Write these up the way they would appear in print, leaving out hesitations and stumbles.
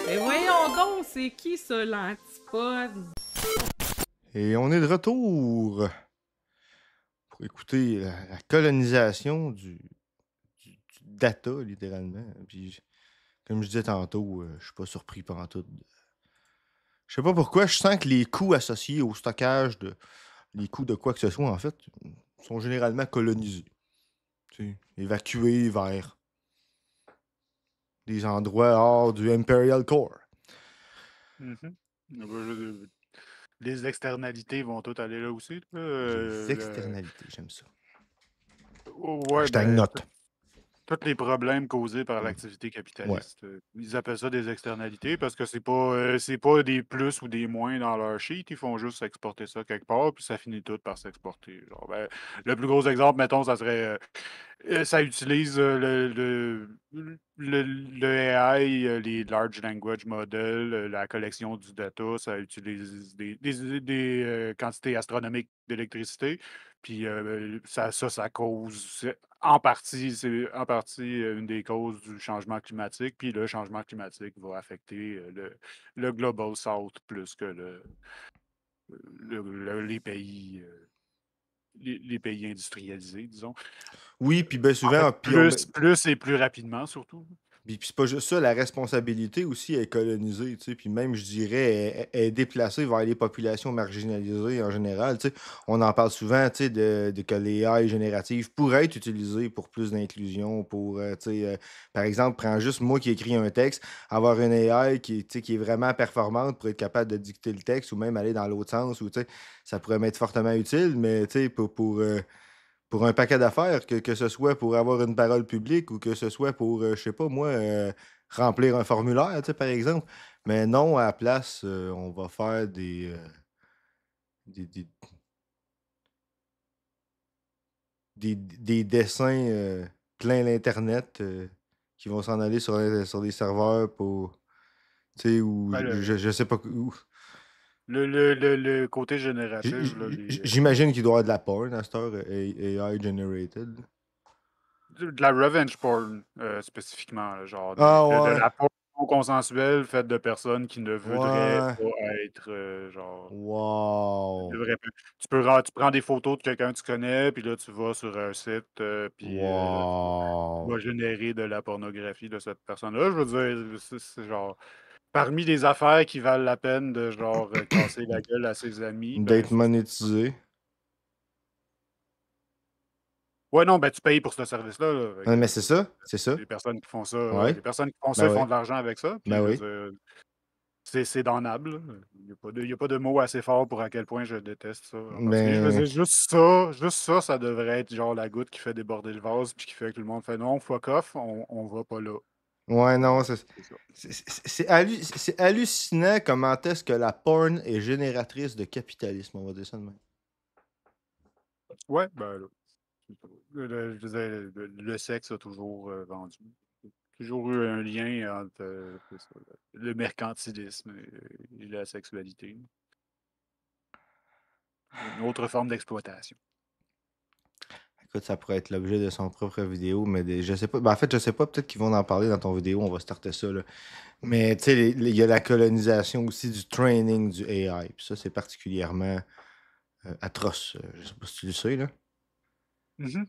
Mais voyons donc, c'est qui ça, l'antipode? Et on est de retour pour écouter la colonisation du data, littéralement. Puis, comme je disais tantôt, je suis pas surpris pantoute. Je sais pas pourquoi, je sens que les coûts associés au stockage, les coûts de quoi que ce soit, en fait, sont généralement colonisés. Tu sais, évacués vers des endroits hors du Imperial Core. Mhm. Les externalités vont toutes aller là aussi. Là. Les externalités, j'aime ça. Ouais, Hashtag ben, note. tous les problèmes causés par Mm. l'activité Ouais. capitaliste. Ils appellent ça des externalités parce que c'est pas des plus ou des moins dans leur sheet. Ils font juste exporter ça quelque part, puis ça finit tout par s'exporter. Genre, ben, le plus gros exemple, mettons, ça serait ça utilise le AI, les Large Language Models, la collection du data, ça utilise des quantités astronomiques d'électricité. Puis ça cause, c'est en partie une des causes du changement climatique. Puis le changement climatique va affecter le Global South plus que les pays. Les pays industrialisés, disons. Oui, puis bien En fait, souvent, plus et plus rapidement, surtout. puis c'est pas juste ça, la responsabilité aussi est colonisée, tu sais, puis même, je dirais, est déplacée vers les populations marginalisées en général, tu sais. On en parle souvent, tu sais, de que les AI génératives pourraient être utilisées pour plus d'inclusion, pour, tu sais, par exemple, prends juste moi qui écris un texte, avoir une AI tu sais, qui est vraiment performante pour être capable de dicter le texte ou même aller dans l'autre sens, ou, tu sais, ça pourrait m'être fortement utile, mais, tu sais, pour un paquet d'affaires, que ce soit pour avoir une parole publique ou que ce soit pour, je sais pas moi, remplir un formulaire, tu sais, par exemple. Mais non, à la place, on va faire des, des, des dessins plein l'Internet qui vont s'en aller sur des serveurs pour, tu sais, ou Ben, je sais pas où. le côté génératif, là, J'imagine qu'il doit y avoir de la porn à cette heure, AI generated. de la revenge porn, spécifiquement, là, genre Ah de ouais, la porn consensuelle faite de personnes qui ne voudraient ouais, pas être, genre, wow, tu prends des photos de quelqu'un que tu connais, puis là, tu vas sur un site, puis là, tu vas wow. générer de la pornographie de cette personne-là. Je veux dire, c'est genre, parmi les affaires qui valent la peine de, genre, casser la gueule à ses amis, ben, D'être ça, monétisé. ouais, non, ben, tu payes pour ce service-là, là. Fait Ouais, mais que c'est ça, c'est ça. les personnes qui font ça, Ouais, les personnes qui font ça, ben ils oui, font de l'argent avec ça. Puis ben je veux oui. dire, c'est damnable, là. Il y a pas de mots assez forts pour à quel point je déteste ça en particulier. Je veux Ben, dire, juste ça, ça devrait être genre la goutte qui fait déborder le vase, puis qui fait que tout le monde fait non, fuck off, on va pas là. ouais, Ben, non, c'est ça. c'est hallucinant comment est-ce que la porn est génératrice de capitalisme, on va dire ça de même. Ouais, ben là. C'est ça. Je veux dire, le sexe a toujours vendu. Toujours eu un lien entre c'est ça, le mercantilisme et la sexualité. Une autre forme d'exploitation. Écoute, ça pourrait être l'objet de son propre vidéo, mais je sais pas. Ben, en fait, je sais pas, peut-être qu'ils vont en parler dans ton vidéo, on va starter ça, là. Mais tu sais, il y a la colonisation aussi du training du AI. Puis ça, c'est particulièrement atroce. Je sais pas si tu le sais, là. Mhm.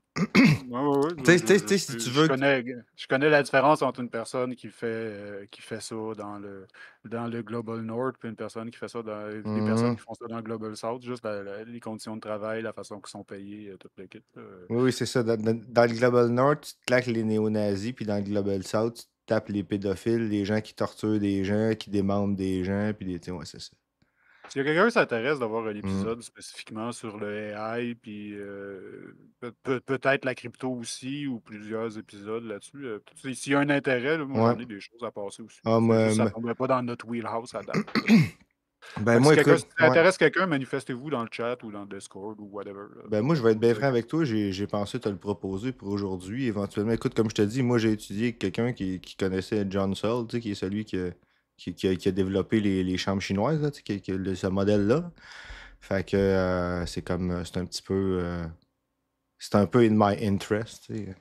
Ouais, ouais, ouais, Tu sais, si tu veux. je connais la différence entre une personne qui fait ça dans le Global North et une personne qui fait ça des personnes Mhm. qui font ça dans le Global South, juste les conditions de travail, la façon qu'ils sont payés, toute l'équipe. Oui, oui, c'est ça. Dans le Global North, tu te claques les néo-nazis, puis dans le Global South, tu tapes les pédophiles, les gens qui torturent des gens, qui démembrent des gens, puis des. Ouais, c'est ça. S'il y a quelqu'un qui s'intéresse d'avoir un Mhm. épisode spécifiquement sur le AI, puis peut-être la crypto aussi, ou plusieurs épisodes là-dessus, s'il y a un intérêt, là, moi Ouais. j'en ai des choses à passer aussi. Ah, C'est juste que ça moi, ne tomberait pas dans notre wheelhouse à date. ben, Fait que si moi, quelqu'un, écoute, si ça ouais. intéresse quelqu'un, manifestez-vous dans le chat ou dans le Discord ou whatever. Là. Ben, moi, je vais Je être vous bien dirai franc qu'est-ce avec toi. J'ai pensé te le proposer pour aujourd'hui, éventuellement. Écoute, comme je te dis, moi, j'ai étudié avec quelqu'un qui connaissait John Searle, tu sais, qui est celui qui a développé les chambres chinoises, là, tu sais, ce modèle-là. Fait que c'est comme, c'est un petit peu, c'est un peu in my interest, tu sais.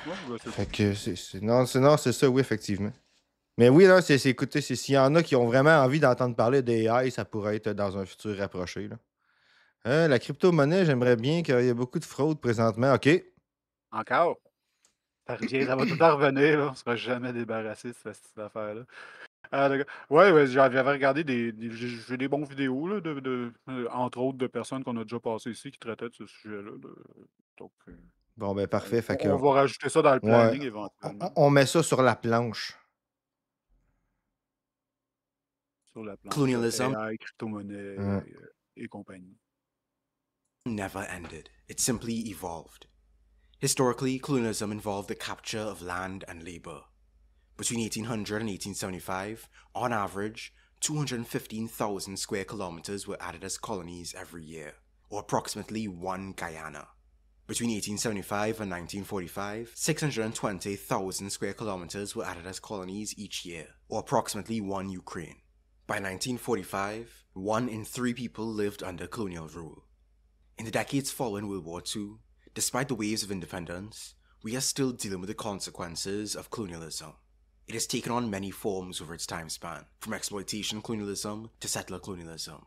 Ouais, bah, Fait que non, c'est ça, oui, effectivement. Mais oui, là, écoutez, s'il y en a qui ont vraiment envie d'entendre parler d'AI, ça pourrait être dans un futur rapproché, là. La crypto-monnaie, j'aimerais bien qu'il y ait beaucoup de fraude présentement. OK. Encore? Ça revient, ça va tout le temps revenir, là. On sera jamais débarrassé de cette affaire-là. Ah, d'accord. Ouais, ouais, j'avais regardé j'ai des bons vidéos, là, entre autres, de personnes qu'on a déjà passées ici qui traitaient de ce sujet-là. Donc, Bon, ben parfait. Fait que, on va rajouter ça dans le ouais, planning éventuellement, on met ça sur la planche. sur la planche Colonialism AI, crypto-monnaie Hein. et compagnie. never ended, it simply evolved. Historically, colonialism involved the capture of land and labor. Between 1800 and 1875, on average, 215,000 square kilometers were added as colonies every year, or approximately one Guyana. Between 1875 and 1945, 620,000 square kilometers were added as colonies each year, or approximately one Ukraine. By 1945, 1 in 3 people lived under colonial rule. In the decades following World War II, despite the waves of independence, we are still dealing with the consequences of colonialism. It has taken on many forms over its time span, from exploitation colonialism to settler colonialism.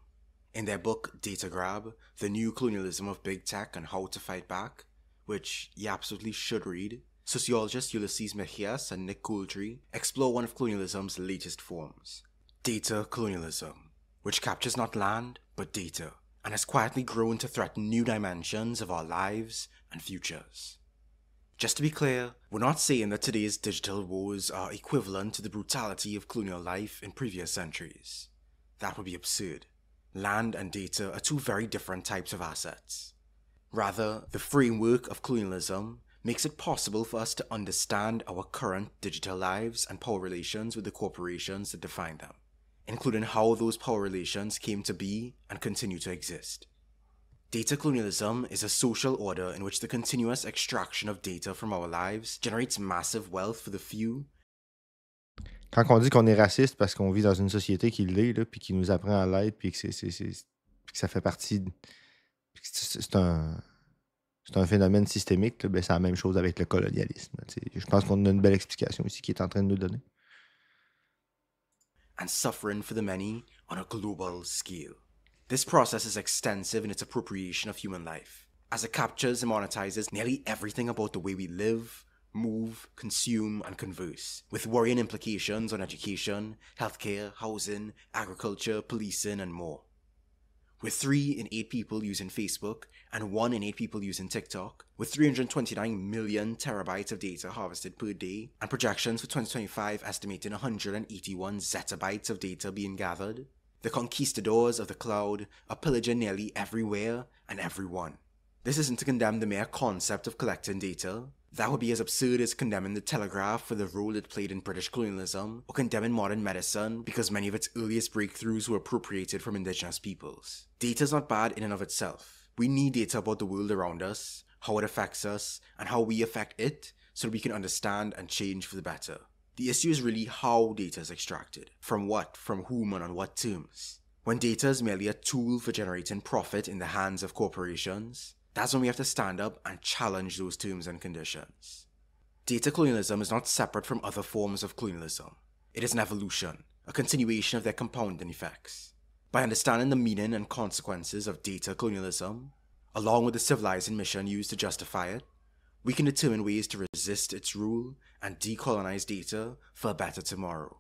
In their book Data Grab, The New Colonialism of Big Tech and How to Fight Back, which you absolutely should read, sociologists Ulysses Mejias and Nick Couldry explore one of colonialism's latest forms, data colonialism, which captures not land, but data, and has quietly grown to threaten new dimensions of our lives and futures. Just to be clear, we're not saying that today's digital woes are equivalent to the brutality of colonial life in previous centuries. That would be absurd. Land and data are two very different types of assets. Rather, the framework of colonialism makes it possible for us to understand our current digital lives and power relations with the corporations that define them, including how those power relations came to be and continue to exist. Data colonialism is a social order in which the continuous extraction of data from our lives generates massive wealth for the few. Quand on dit qu'on est raciste parce qu'on vit dans une société qui l'est, là, puis qui nous apprend à l'être, puis que, puis que ça fait partie. Puis que c'est un phénomène systémique, là, ben c'est la même chose avec le colonialisme. Je pense qu'on a une belle explication ici qui est en train de nous donner. And suffering for the many on a global scale. This process is extensive in its appropriation of human life, as it captures and monetizes nearly everything about the way we live, move, consume, and converse, with worrying implications on education, healthcare, housing, agriculture, policing, and more. With 3 in 8 people using Facebook and 1 in 8 people using TikTok, with 329 million terabytes of data harvested per day, and projections for 2025 estimating 181 zettabytes of data being gathered, the conquistadors of the cloud are pillaging nearly everywhere and everyone. This isn't to condemn the mere concept of collecting data. That would be as absurd as condemning the telegraph for the role it played in British colonialism, or condemning modern medicine because many of its earliest breakthroughs were appropriated from indigenous peoples. Data is not bad in and of itself. We need data about the world around us, how it affects us, and how we affect it, so that we can understand and change for the better. The issue is really how data is extracted, from what, from whom, and on what terms. When data is merely a tool for generating profit in the hands of corporations, that's when we have to stand up and challenge those terms and conditions. Data colonialism is not separate from other forms of colonialism. It is an evolution, a continuation of their compounding effects. By understanding the meaning and consequences of data colonialism, along with the civilizing mission used to justify it, we can determine ways to resist its rule and decolonize data for a better tomorrow.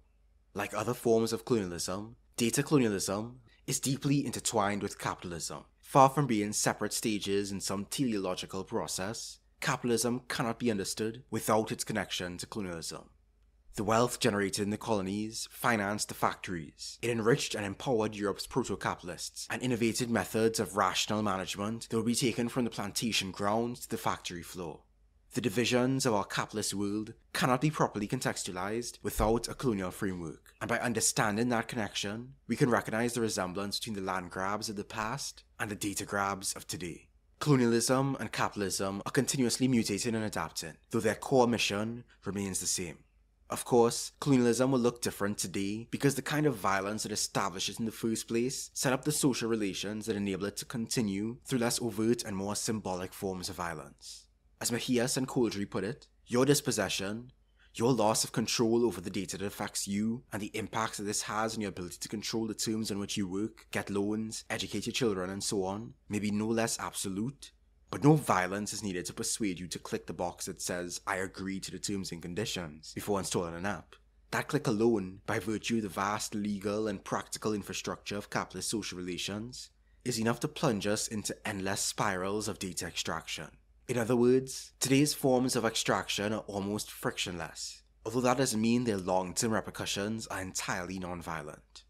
Like other forms of colonialism, data colonialism is deeply intertwined with capitalism. Far from being separate stages in some teleological process, capitalism cannot be understood without its connection to colonialism. The wealth generated in the colonies financed the factories. It enriched and empowered Europe's proto-capitalists and innovated methods of rational management that would be taken from the plantation grounds to the factory floor. The divisions of our capitalist world cannot be properly contextualized without a colonial framework, and by understanding that connection, we can recognize the resemblance between the land grabs of the past and the data grabs of today. Colonialism and capitalism are continuously mutating and adapting, though their core mission remains the same. Of course, colonialism will look different today because the kind of violence it establishes in the first place set up the social relations that enable it to continue through less overt and more symbolic forms of violence. As Mejias and Couldry put it, your dispossession, Your loss of control over the data that affects you and the impact that this has on your ability to control the terms on which you work, get loans, educate your children, and so on may be no less absolute, but no violence is needed to persuade you to click the box that says, I agree to the terms and conditions before installing an app. That click alone, by virtue of the vast legal and practical infrastructure of capitalist social relations, is enough to plunge us into endless spirals of data extraction. In other words, today's forms of extraction are almost frictionless, although that doesn't mean their long-term repercussions are entirely non-violent.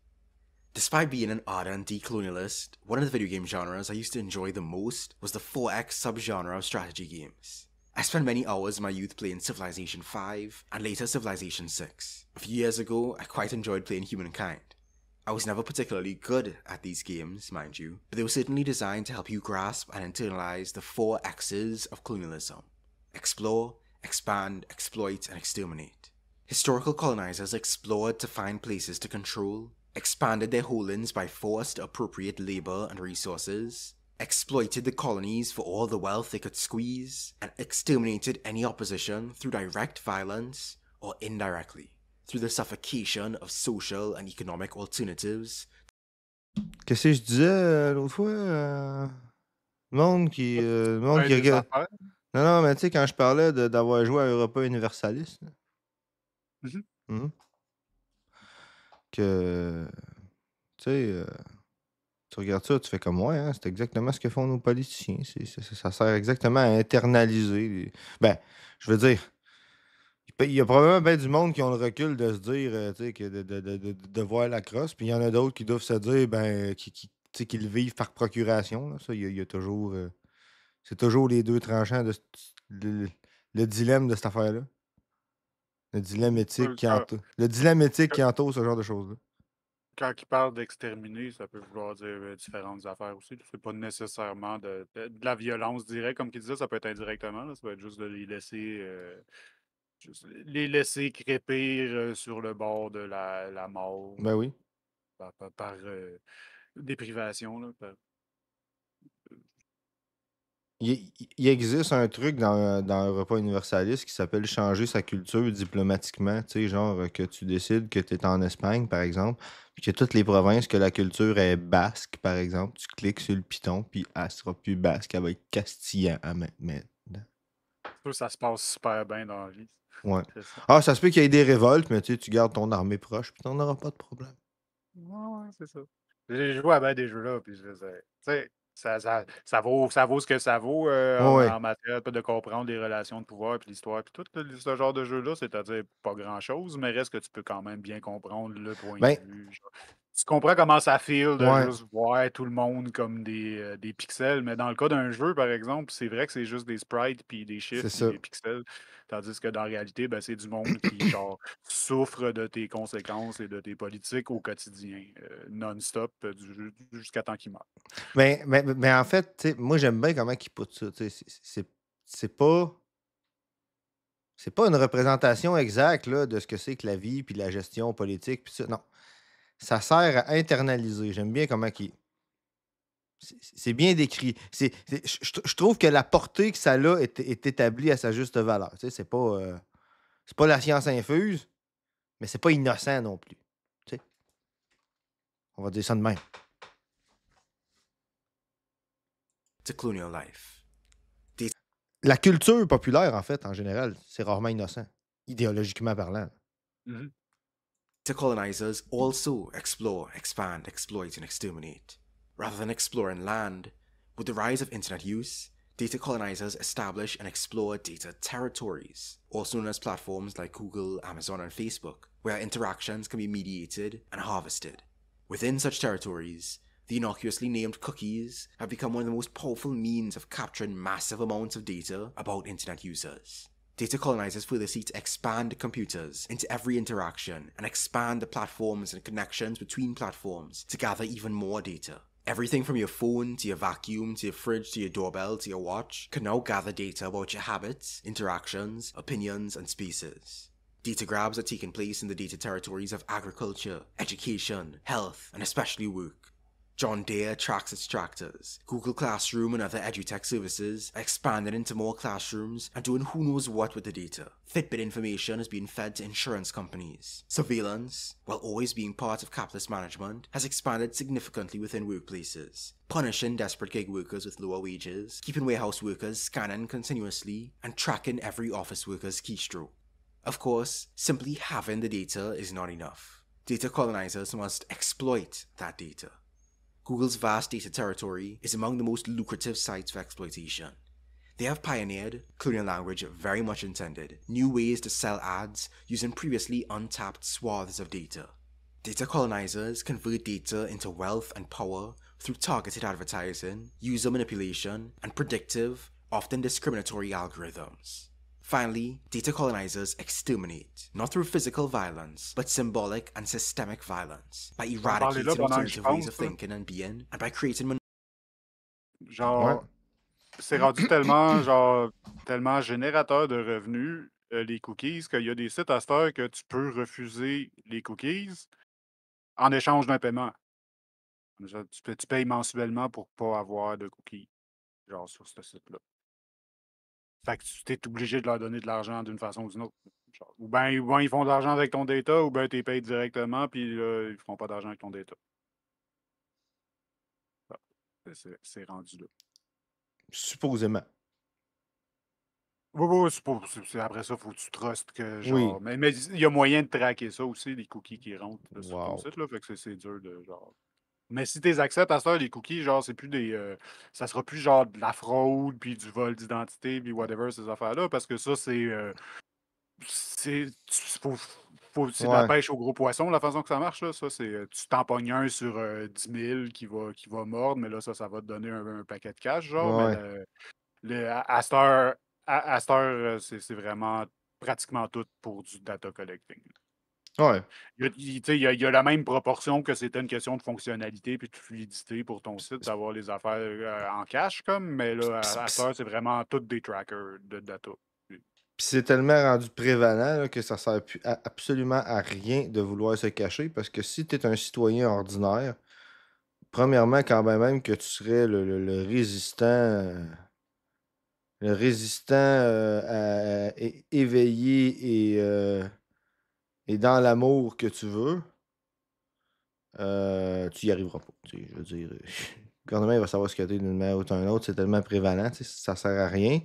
Despite being an ardent decolonialist, one of the video game genres I used to enjoy the most was the 4X subgenre of strategy games. I spent many hours in my youth playing Civilization V and later Civilization VI. A few years ago, I quite enjoyed playing Humankind. I was never particularly good at these games, mind you, but they were certainly designed to help you grasp and internalize the 4 X's of colonialism: explore, expand, exploit, and exterminate. Historical colonizers explored to find places to control, expanded their holdings by force to appropriate labor and resources, exploited the colonies for all the wealth they could squeeze, and exterminated any opposition through direct violence or indirectly, through the suffocation of social and economic alternatives. Qu'est-ce que je disais l'autre fois? Le monde qui Des regarde. affaires. Non, mais tu sais, quand je parlais d'avoir joué à Europa Universalis, là, Mhm. mhm, que, tu sais, tu regardes ça, tu fais comme, ouais, hein, c'est exactement ce que font nos politiciens. Ça sert exactement à internaliser. Ben, je veux dire, il y a probablement bien du monde qui ont le recul de se dire, tu sais, de voir la crosse, puis il y en a d'autres qui doivent se dire, ben, tu sais, qu'ils le vivent par procuration. Là. Ça, il y a toujours. C'est toujours les deux tranchants le dilemme de cette affaire-là. Le dilemme éthique qui entoure ce genre de choses-là. Quand il parle d'exterminer, ça peut vouloir dire différentes affaires aussi. C'est pas nécessairement de la violence directe, comme il disait, ça peut être indirectement. Là, ça peut être juste de les laisser crépir sur le bord de la mort Ben oui. par déprivation. Là, Il existe un truc dans Europa Universalis qui s'appelle changer sa culture diplomatiquement. Tu sais, genre que tu décides que tu es en Espagne, par exemple, puis que toutes les provinces que la culture est basque, par exemple, tu cliques sur le piton, puis elle sera plus basque, elle va être castillan à maintenant. ça se passe super bien dans la vie. Ouais. C'est ça. Ah, ça se peut qu'il y ait des révoltes, mais tu gardes ton armée proche, puis t'en auras pas de problème. Ouais, c'est ça. J'ai joué à bien des jeux-là, puis tu sais, ça vaut ce que ça vaut Ouais. en matière de comprendre les relations de pouvoir, puis l'histoire, puis tout ce genre de jeu-là, c'est-à-dire pas grand-chose, mais reste que tu peux quand même bien comprendre le point Ben, de vue. Genre. Tu comprends comment ça feel de ouais. juste voir tout le monde comme des pixels, mais dans le cas d'un jeu, par exemple, c'est vrai que c'est juste des sprites, puis des C'est chiffres, puis ça. des pixels, tandis que dans la réalité, ben, c'est du monde qui, genre, souffre de tes conséquences et de tes politiques au quotidien, non-stop, jusqu'à temps qu'il meure. Mais en fait, tu sais, moi, j'aime bien comment ils poutent ça. Tu sais, c'est pas. C'est pas une représentation exacte là, de ce que c'est que la vie, puis la gestion politique, puis ça. Non. Ça sert à internaliser. J'aime bien comment qui. C'est bien décrit. Je trouve que la portée que ça a est établie à sa juste valeur. Tu sais, c'est pas la science infuse, mais c'est pas innocent non plus. Tu sais. On va dire ça de même. To colonial life. La culture populaire, en fait, en général, c'est rarement innocent, idéologiquement parlant. Mhm. Data colonizers also explore, expand, exploit, and exterminate. Rather than exploring land, with the rise of internet use, data colonizers establish and explore data territories, also known as platforms like Google, Amazon, and Facebook, where interactions can be mediated and harvested. Within such territories, the innocuously named cookies have become one of the most powerful means of capturing massive amounts of data about internet users. Data colonizers further seek to expand computers into every interaction and expand the platforms and connections between platforms to gather even more data. Everything from your phone to your vacuum to your fridge to your doorbell to your watch can now gather data about your habits, interactions, opinions, and spaces. Data grabs are taking place in the data territories of agriculture, education, health, and especially work. John Deere tracks its tractors. Google Classroom and other edutech services are expanded into more classrooms and doing who knows what with the data. Fitbit information is being fed to insurance companies. Surveillance, while always being part of capitalist management, has expanded significantly within workplaces, punishing desperate gig workers with lower wages, keeping warehouse workers scanning continuously, and tracking every office worker's keystroke. Of course, simply having the data is not enough. Data colonizers must exploit that data. Google's vast data territory is among the most lucrative sites for exploitation. They have pioneered, colonial language very much intended, new ways to sell ads using previously untapped swaths of data. Data colonizers convert data into wealth and power through targeted advertising, user manipulation, and predictive, often discriminatory algorithms. Finally, data colonizers exterminate, not through physical violence, but symbolic and systemic violence, by Je vais en parler là eradicating pendant que je alternative ways pense, of là. thinking and being, and by creating Ouais. Genre, c'est rendu tellement, genre, tellement générateur de revenus, les cookies, qu'il y a des sites à cette heure que tu peux refuser les cookies en échange d'un paiement. Genre, tu payes mensuellement pour pas avoir de cookies, genre, sur ce site-là. Fait que tu es obligé de leur donner de l'argent d'une façon ou d'une autre. Genre, ou bien ils font de l'argent avec ton data, ou bien tu les payes directement, puis là, ils feront pas d'argent avec ton data. Ah, c'est rendu là. Supposément. Oui, oui, après ça, faut que tu trustes que Oui. genre. Mais il y a moyen de traquer ça aussi, les cookies qui rentrent là, sur ton Wow. site, là. Fait que c'est dur de genre. Mais si tu les acceptes à ça, les cookies, genre, c'est plus des. Ça sera plus genre de la fraude, puis du vol d'identité, puis whatever, ces affaires-là, parce que ça, c'est de la Ouais. pêche au gros poisson, la façon que ça marche, là. Ça, c'est. Tu t'en pognes un sur 10 000 qui va mordre, mais là, ça va te donner un paquet de cash, genre. Mais Ouais. à cette heure, cette heure, c'est vraiment pratiquement tout pour du data collecting. Ouais. Il y a la même proportion que c'était une question de fonctionnalité et de fluidité pour ton site, d'avoir les affaires en cash, comme, mais là, à cette heure, c'est vraiment tous des trackers de data. Puis c'est tellement rendu prévalent là, que ça sert absolument à rien de vouloir se cacher parce que si tu es un citoyen ordinaire, premièrement, quand même que tu serais le résistant, éveillé et dans l'amour que tu veux, tu y arriveras pas. Tu sais, je veux dire, le gouvernement il va savoir ce que t'es d'une manière ou d'une autre, c'est tellement prévalent, tu sais, ça sert à rien.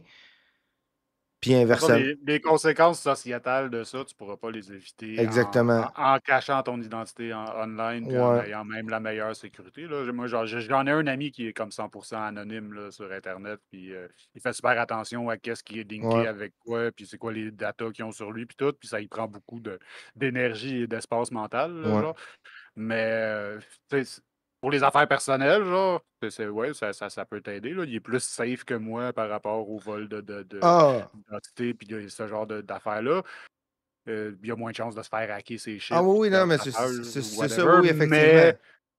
Puis De toute façon, inversement, les conséquences sociétales de ça, tu pourras pas les éviter exactement. en cachant ton identité online puis en Ouais, ayant même la meilleure sécurité, là. Moi, genre, j'en ai un ami qui est comme 100% anonyme là, sur Internet, puis il fait super attention à qu'est-ce qui est linké ouais, avec quoi, puis c'est quoi les datas qu'ils ont sur lui, puis tout, puis ça y prend beaucoup d'énergie et d'espace mental, là, ouais. genre. Mais tu sais, pour les affaires personnelles, genre, ouais, ça peut t'aider, là. Il est plus safe que moi par rapport au vol Ah! d'identité puis ce genre d'affaires-là. Il y a moins de chances de se faire hacker ses Ah shit oui, puis de oui, non, perdre mais sa page ou c'est ça, whatever. oui, effectivement.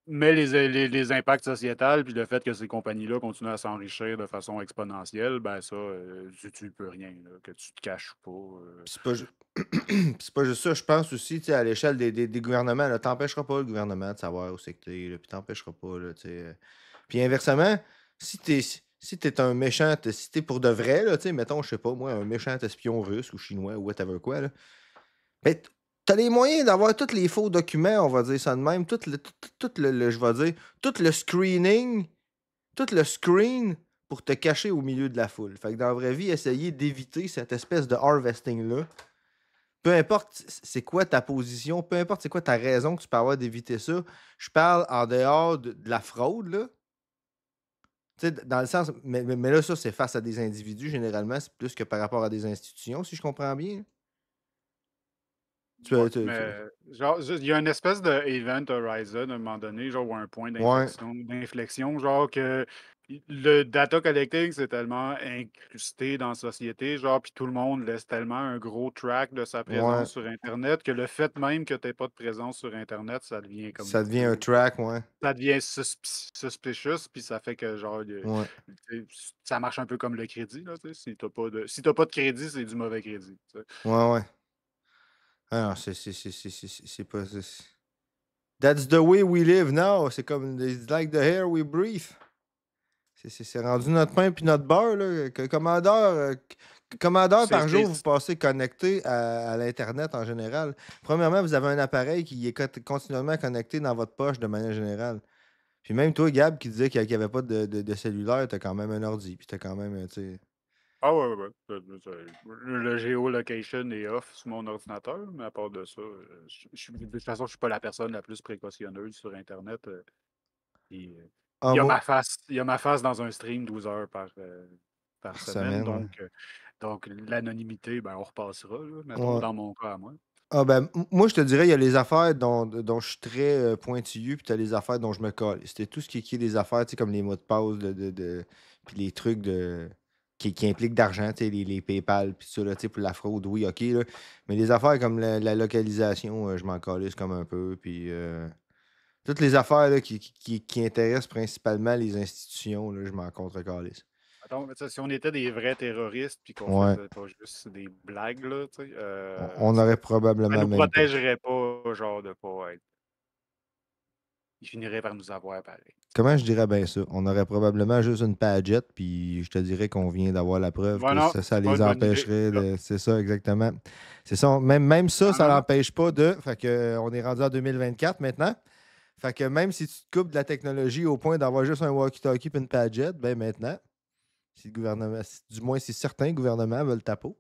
Mais les impacts sociétals puis le fait que ces compagnies-là continuent à s'enrichir de façon exponentielle, ben ça, tu peux rien, là, que tu te caches pas. Puis c'est pas, puis c'est pas juste ça, je pense aussi, tu sais, à l'échelle des gouvernements, là, t'empêcheras pas le gouvernement de savoir où c'est que t'es, là, puis t'empêcheras pas, là, tu sais. Puis inversement, si t'es un méchant, si t'es pour de vrai, là, tu sais, mettons, je sais pas, moi, un méchant espion russe ou chinois ou whatever quoi, là, ben, t'as les moyens d'avoir tous les faux documents, on va dire ça de même, je vais dire, tout le screen pour te cacher au milieu de la foule. Fait que dans la vraie vie, essayer d'éviter cette espèce de harvesting-là. Peu importe c'est quoi ta position, peu importe c'est quoi ta raison que tu peux avoir d'éviter ça. Je parle en dehors de la fraude, là. Tu sais, dans le sens. Mais là, ça, c'est face à des individus, généralement. C'est plus que par rapport à des institutions, si je comprends bien. Tu, Ouais, tu- mais genre, il y a une espèce de event horizon à un moment donné, genre, ou un point Ouais, d'inflexion, genre que le data collecting, c'est tellement incrusté dans la société, genre, puis tout le monde laisse tellement un gros track de sa ouais. présence sur Internet que le fait même que tu n'aies pas de présence sur Internet, ça devient comme Ça devient un track, ouais. ça devient suspicious, puis ça fait que genre Ouais. tu sais, ça marche un peu comme le crédit, là, tu sais, si t'as pas de crédit, c'est du mauvais crédit. Tu sais. Ouais, ouais. Ah non, c'est pas. That's the way we live now. C'est comme it's like the air we breathe. C'est rendu notre pain puis notre beurre. Là. Combien d'heures par jour vous passez connecté à l'Internet en général? Premièrement, vous avez un appareil qui est continuellement connecté dans votre poche de manière générale. Puis même toi, Gab, qui disait qu'il n'y avait pas de cellulaire, t'as quand même un ordi. Puis t'as quand même, tu sais... Ah ouais, ouais. Le géolocation est off sur mon ordinateur, mais à part de ça, de toute façon, je suis pas la personne la plus précautionneuse sur Internet. Il y a ma face dans un stream 12 heures par semaine. Ouais. Donc l'anonymité, ben, on repassera, là, mettons, dans mon cas à moi. Moi, je te dirais, il y a les affaires dont je suis très pointilleux, puis tu as les affaires dont je me colle. C'était tout ce qui est des affaires, tu sais, comme les mots de passe, puis les trucs qui impliquent d'argent, tu sais, les PayPal, puis ça, là, tu sais, pour la fraude, oui, OK, là. Mais les affaires comme la localisation, je m'en calisse comme un peu, puis toutes les affaires là, qui intéressent principalement les institutions, là, je m'en contre-calisse. Attends, si on était des vrais terroristes puis qu'on faisait pas juste des blagues, là, tu sais, on aurait probablement ça nous même protégerait pas, genre, de pas être... Ils finiraient par nous avoir pareil. Comment je dirais bien ça? On aurait probablement juste une Padgett, puis je te dirais qu'on vient d'avoir la preuve que ça les empêcherait de... C'est ça, exactement. C'est ça. Même ça, ça l'empêche pas de... Fait que on est rendu en 2024 maintenant. Fait que même si tu te coupes de la technologie au point d'avoir juste un walkie-talkie et une Padgett, ben maintenant, si le gouvernement... Du moins, si certains gouvernements veulent ta peau.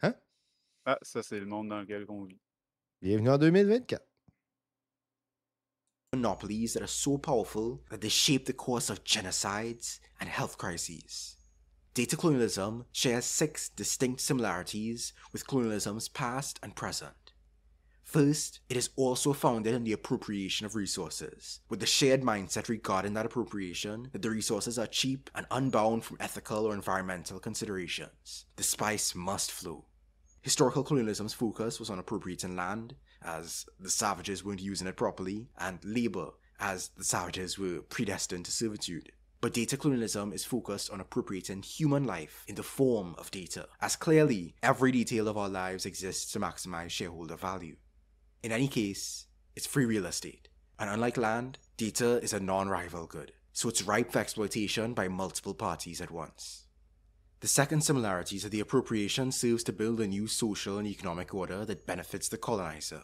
Hein? Ah, ça, c'est le monde dans lequel on vit. Bienvenue en 2024. Monopolies that are so powerful that they shape the course of genocides and health crises. Data colonialism shares 6 distinct similarities with colonialism's past and present. First, it is also founded in the appropriation of resources, with the shared mindset regarding that appropriation that the resources are cheap and unbound from ethical or environmental considerations. The spice must flow. Historical colonialism's focus was on appropriating land, as the savages weren't using it properly, and labor, as the savages were predestined to servitude. But data colonialism is focused on appropriating human life in the form of data, as clearly every detail of our lives exists to maximize shareholder value. In any case, it's free real estate, and unlike land, data is a non-rival good, so it's ripe for exploitation by multiple parties at once. The second similarity is that the appropriation serves to build a new social and economic order that benefits the colonizer,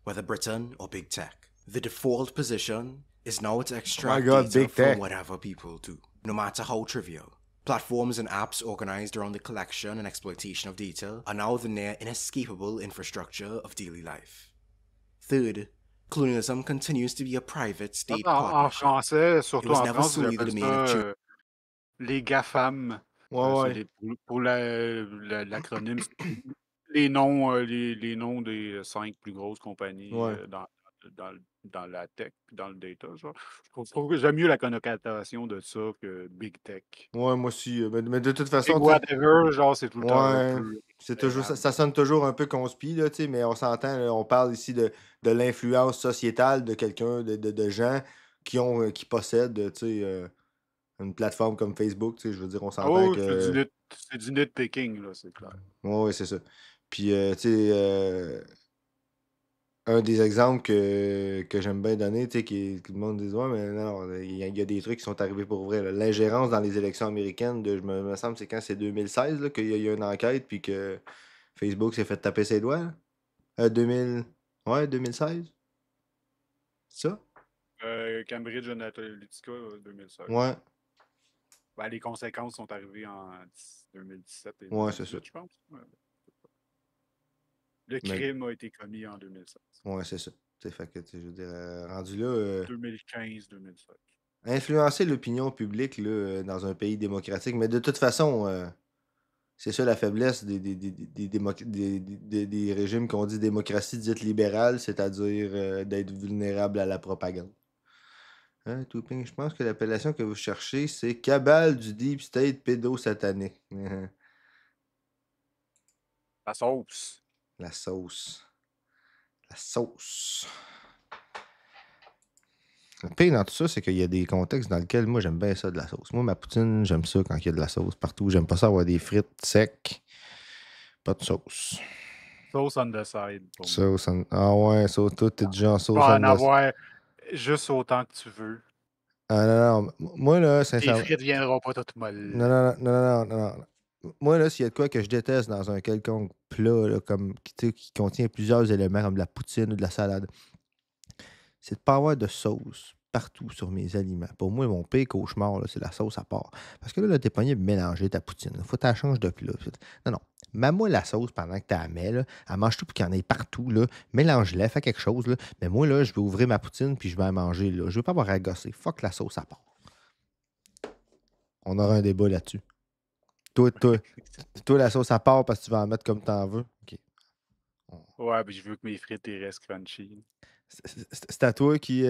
whether Britain or big tech. The default position is now to extract data from whatever people do, no matter how trivial. Platforms and apps organized around the collection and exploitation of data are now the near inescapable infrastructure of daily life. Third, colonialism continues to be a private state partnership. En français, surtout en France, les GAFAM. Pour l'acronyme, les noms des 5 plus grosses compagnies dans la tech et dans le data. Genre. Je trouve que j'aime mieux la connotation de ça que Big Tech. Ouais, moi aussi. Mais de toute façon. Whatever, genre, c'est tout le temps. C'est toujours, ça sonne toujours un peu conspi, là, mais on s'entend, on parle ici de l'influence sociétale de quelqu'un, de gens qui possèdent, une plateforme comme Facebook, je veux dire, on s'entend que... C'est du nitpicking, là, c'est clair. Oui, c'est ça. Puis, un des exemples que j'aime bien donner, que le monde dit, ouais, mais non, il y a des trucs qui sont arrivés pour vrai. L'ingérence dans les élections américaines, me semble, c'est quand c'est 2016, là, qu'il y a eu une enquête, puis que Facebook s'est fait taper ses doigts. 2016? C'est ça? Cambridge Analytica, 2016. Ouais. Ben, les conséquences sont arrivées en 2017 et 2018, c'est ça. Je pense. Ouais. Le crime a été commis en 2016. Ouais, c'est ça. Fait que, je veux dire, rendu là... 2015-2016. Influencer l'opinion publique là, dans un pays démocratique. Mais de toute façon, c'est ça la faiblesse des régimes qu'on dit démocratie dite libérale, c'est-à-dire d'être vulnérable à la propagande. Hein, Touping, je pense que l'appellation que vous cherchez, c'est cabale du deep state pédosatanique. La sauce. La sauce. La sauce. Le pire dans tout ça, c'est qu'il y a des contextes dans lesquels moi j'aime bien ça de la sauce. Moi, ma poutine, j'aime ça quand il y a de la sauce partout. J'aime pas ça avoir des frites secs. Pas de sauce. Sauce on the side pour moi. Sauce on... Ah ouais, sauce, toi, t'es déjà en Tu sauce vas on en the... avoir juste autant que tu veux. Ah non, non, moi là, Tes sincèrement... frites viendront pas toutes Non, molles. non, non, non, non, non, non. Moi là, s'il y a de quoi que je déteste dans un quelconque plat, là, comme, tu sais, qui contient plusieurs éléments, comme de la poutine ou de la salade, c'est de pas avoir de sauce partout sur mes aliments. Pour moi, mon pire cauchemar, là, c'est la sauce à part. Parce que là, t'es pogné de mélanger ta poutine. Faut que tu la changes de plat. Non, non. Mets-moi la sauce pendant que tu la mets. Là. Elle mange tout pour qu'il y en ait partout. Là. Mélange-la, fais quelque chose. Là. Mais moi, là, je vais ouvrir ma poutine puis je vais la manger. Là. Je veux pas avoir à gosser. Fuck la sauce à part. On aura un débat là-dessus. Toi, la sauce à part parce que tu vas en mettre comme tu en veux. OK. Ouais, puis je veux que mes frites ils restent crunchy. C'est à toi qui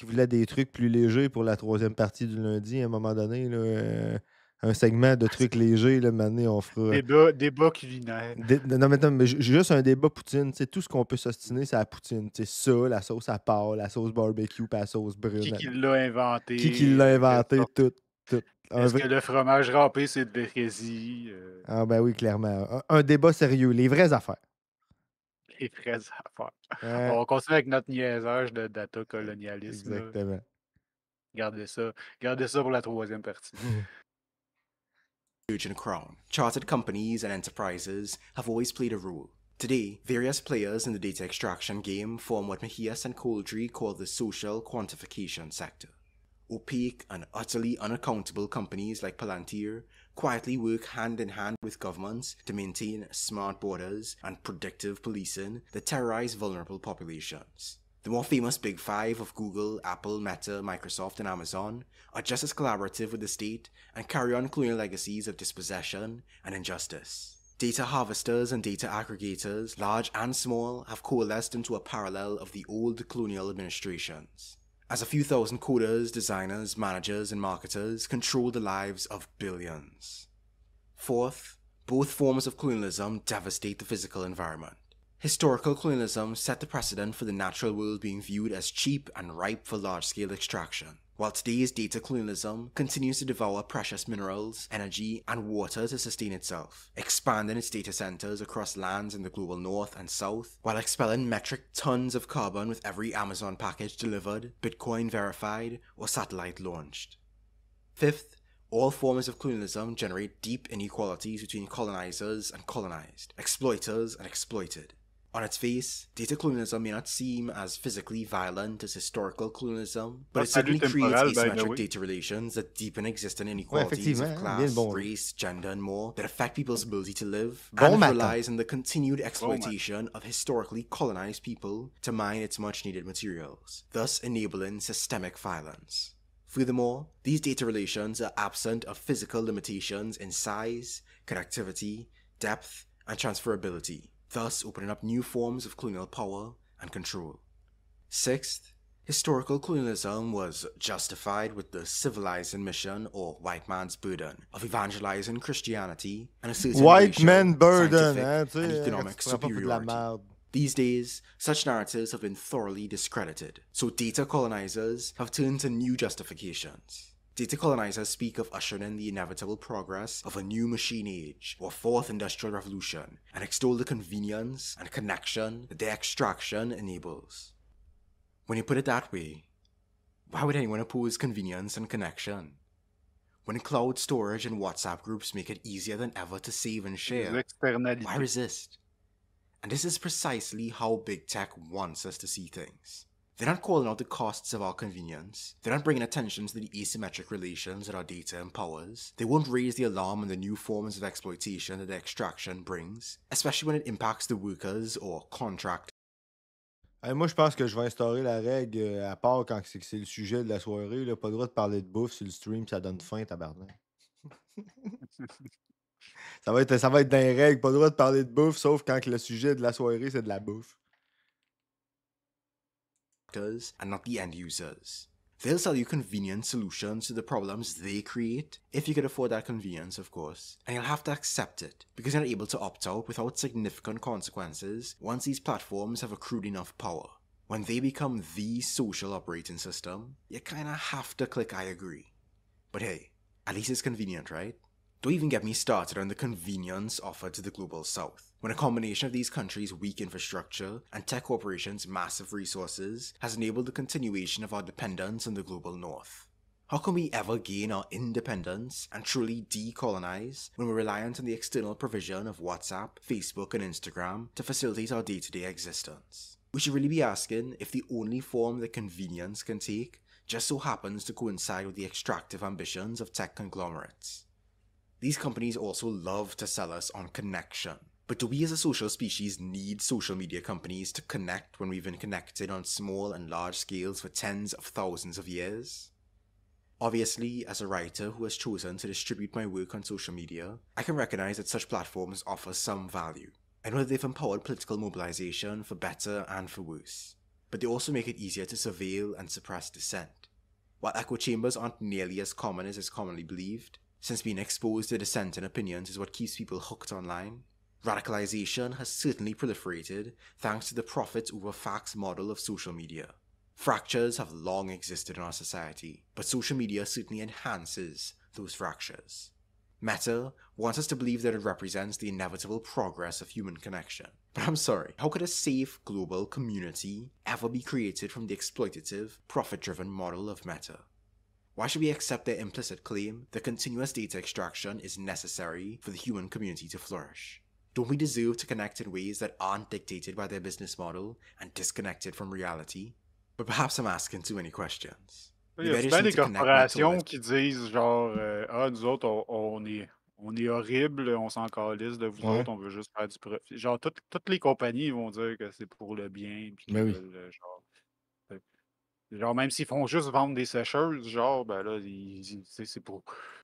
voulait des trucs plus légers pour la troisième partie du lundi, à un moment donné. Là, un segment de trucs légers, là, maintenant, on fera. Débat culinaire. Non, mais j'ai juste un débat poutine. Tout ce qu'on peut s'ostiner, c'est la poutine. Ça, la sauce à part, la sauce barbecue, puis la sauce brune. Qui l'a inventé? Qui l'a inventé, tout. Est-ce que le fromage râpé, c'est de l'hérésie? Ah, ben oui, clairement. Un débat sérieux, les vraies affaires. Les vraies affaires. Hein? On va continuer avec notre niaisage de data colonialisme. Exactement. Gardez ça pour la troisième partie. Virgin Crown, chartered companies and enterprises have always played a role. Today, various players in the data extraction game form what Mahias and Coldry call the social quantification sector. Opaque and utterly unaccountable companies like Palantir quietly work hand in hand with governments to maintain smart borders and predictive policing that terrorize vulnerable populations. The more famous Big Five of Google, Apple, Meta, Microsoft, and Amazon are just as collaborative with the state and carry on colonial legacies of dispossession and injustice. Data harvesters and data aggregators, large and small, have coalesced into a parallel of the old colonial administrations. As a few thousand coders, designers, managers, and marketers control the lives of billions. Fourth, both forms of colonialism devastate the physical environment. Historical colonialism set the precedent for the natural world being viewed as cheap and ripe for large-scale extraction, while today's data colonialism continues to devour precious minerals, energy, and water to sustain itself, expanding its data centers across lands in the global north and south, while expelling metric tons of carbon with every Amazon package delivered, Bitcoin verified, or satellite launched. Fifth, all forms of colonialism generate deep inequalities between colonizers and colonized, exploiters and exploited. On its face, data colonialism may not seem as physically violent as historical colonialism, but it certainly creates asymmetric data relations that deepen existing inequalities of class, race, gender, and more that affect people's ability to live, and it relies on the continued exploitation of historically colonized people to mine its much-needed materials, thus enabling systemic violence. Furthermore, these data relations are absent of physical limitations in size, connectivity, depth, and transferability, thus opening up new forms of colonial power and control. Sixth, historical colonialism was justified with the civilizing mission or white man's burden of evangelizing Christianity and a certain white racial, man burden, scientific, and economic superiority. These days, such narratives have been thoroughly discredited, so data colonizers have turned to new justifications. Data colonizers speak of ushering in the inevitable progress of a new machine age or fourth industrial revolution and extol the convenience and connection that their extraction enables. When you put it that way, why would anyone oppose convenience and connection? When cloud storage and WhatsApp groups make it easier than ever to save and share, why resist? And this is precisely how big tech wants us to see things. They're not calling out the costs of our convenience. They're not bringing attention to the asymmetric relations that our data empowers. They won't raise the alarm on the new forms of exploitation that the extraction brings, especially when it impacts the workers or contractors. Moi, je pense que je vais instaurer la règle à part quand c'est le sujet de la soirée. Là, pas le droit de parler de bouffe sur le stream, ça donne faim, tabarnak. ça va être dans les règles. Pas le droit de parler de bouffe, sauf quand le sujet de la soirée, c'est de la bouffe. And not the end users. They'll sell you convenient solutions to the problems they create, if you can afford that convenience, of course, and you'll have to accept it, because you're not able to opt out without significant consequences once these platforms have accrued enough power. When they become the social operating system, you kinda have to click I agree. But hey, at least it's convenient, right? Don't even get me started on the convenience offered to the global south. when a combination of these countries' weak infrastructure and tech corporations' massive resources has enabled the continuation of our dependence on the global north. How can we ever gain our independence and truly decolonize when we're reliant on the external provision of WhatsApp, Facebook, and Instagram to facilitate our day-to-day existence? We should really be asking if the only form that convenience can take just so happens to coincide with the extractive ambitions of tech conglomerates. These companies also love to sell us on connection. But do we as a social species need social media companies to connect when we've been connected on small and large scales for tens of thousands of years? Obviously, as a writer who has chosen to distribute my work on social media, I can recognize that such platforms offer some value. I know that they've empowered political mobilization for better and for worse, but they also make it easier to surveil and suppress dissent. While echo chambers aren't nearly as common as is commonly believed, since being exposed to dissenting opinions is what keeps people hooked online, radicalization has certainly proliferated thanks to the profits over facts model of social media. Fractures have long existed in our society, but social media certainly enhances those fractures. Meta wants us to believe that it represents the inevitable progress of human connection. But I'm sorry, how could a safe global community ever be created from the exploitative, profit-driven model of Meta? Why should we accept their implicit claim that continuous data extraction is necessary for the human community to flourish? Don't we deserve to connect in ways that aren't dictated by their business model and disconnected from reality? But perhaps I'm asking too many questions. Il y Maybe a I just bien need des to connect my corporations toes. qui disent genre ah, nous autres, on est horrible, on s'en calisse de vous Ouais. autres, on veut juste faire du profit. Genre, toutes les compagnies vont dire que c'est pour le bien, puis qu'ils Ben oui. veulent, genre, même s'ils font juste vendre des sécheuses, genre, ben là,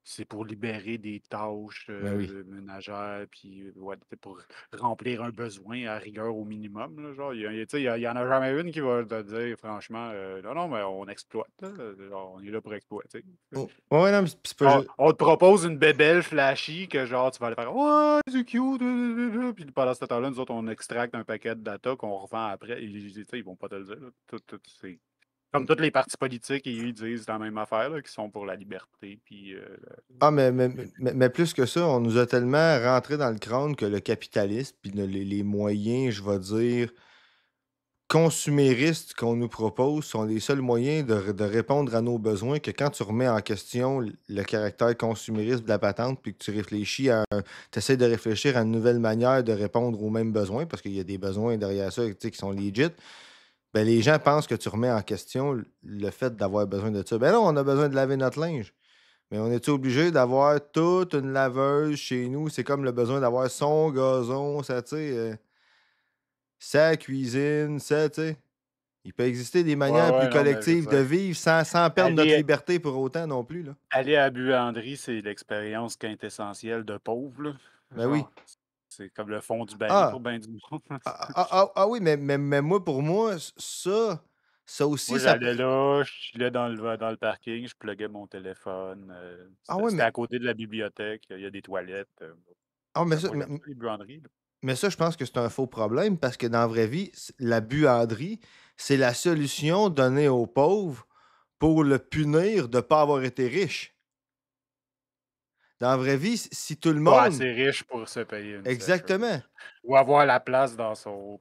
c'est pour libérer des tâches Ben oui. ménagères, puis ouais, c'est pour remplir un besoin à rigueur au minimum. Là, genre, tu sais, il y en a jamais une qui va te dire, franchement, non, non, mais on exploite, là, genre, on est là pour exploiter. Oh, ouais, non, mais c'est pas Genre, juste. on te propose une bébelle flashy que genre, tu vas aller faire, ouais, c'est cute, puis pendant ce temps-là, nous autres, on extracte un paquet de data qu'on revend après. Tu sais, ils vont pas te le dire. Là. C'est comme tous les partis politiques, ils disent la même affaire, là, qui sont pour la liberté. Puis, Ah, mais plus que ça, on nous a tellement rentré dans le crâne que le capitalisme, puis les moyens, je vais dire, consuméristes qu'on nous propose sont les seuls moyens de répondre à nos besoins, que quand tu remets en question le caractère consumériste de la patente, puis que tu réfléchis tu essaies de réfléchir à une nouvelle manière de répondre aux mêmes besoins, parce qu'il y a des besoins derrière ça, tu sais, qui sont legit, ben les gens pensent que tu remets en question le fait d'avoir besoin de ça. Ben non, on a besoin de laver notre linge. Mais on est obligé d'avoir toute une laveuse chez nous? C'est comme le besoin d'avoir son gazon, ça, tu sais, sa cuisine, ça, tu sais. Il peut exister des ouais, manières plus ouais, non, mais je veux collectives de dire, vivre sans perdre notre aller, liberté pour autant non plus, là. aller à la buanderie, c'est l'expérience quintessentielle de pauvre, là. Ben oui. Genre, c'est comme le fond du baril pour Ah! ben du monde. Ah oui, mais moi, pour moi, ça aussi, Moi, ça peut. j'allais là, je chillais dans le parking, je pluguais mon téléphone. Ah C'était oui, c'était à côté de la bibliothèque, il y a des toilettes. ah, mais ça, Moi, j'aime ça, les buanderies. Là. mais ça, je pense que c'est un faux problème parce que dans la vraie vie, la buanderie, c'est la solution donnée aux pauvres pour le punir de ne pas avoir été riche. Dans la vraie vie, si tout le Pas monde. assez riche pour se payer une sécheuse. Exactement. Ou avoir la place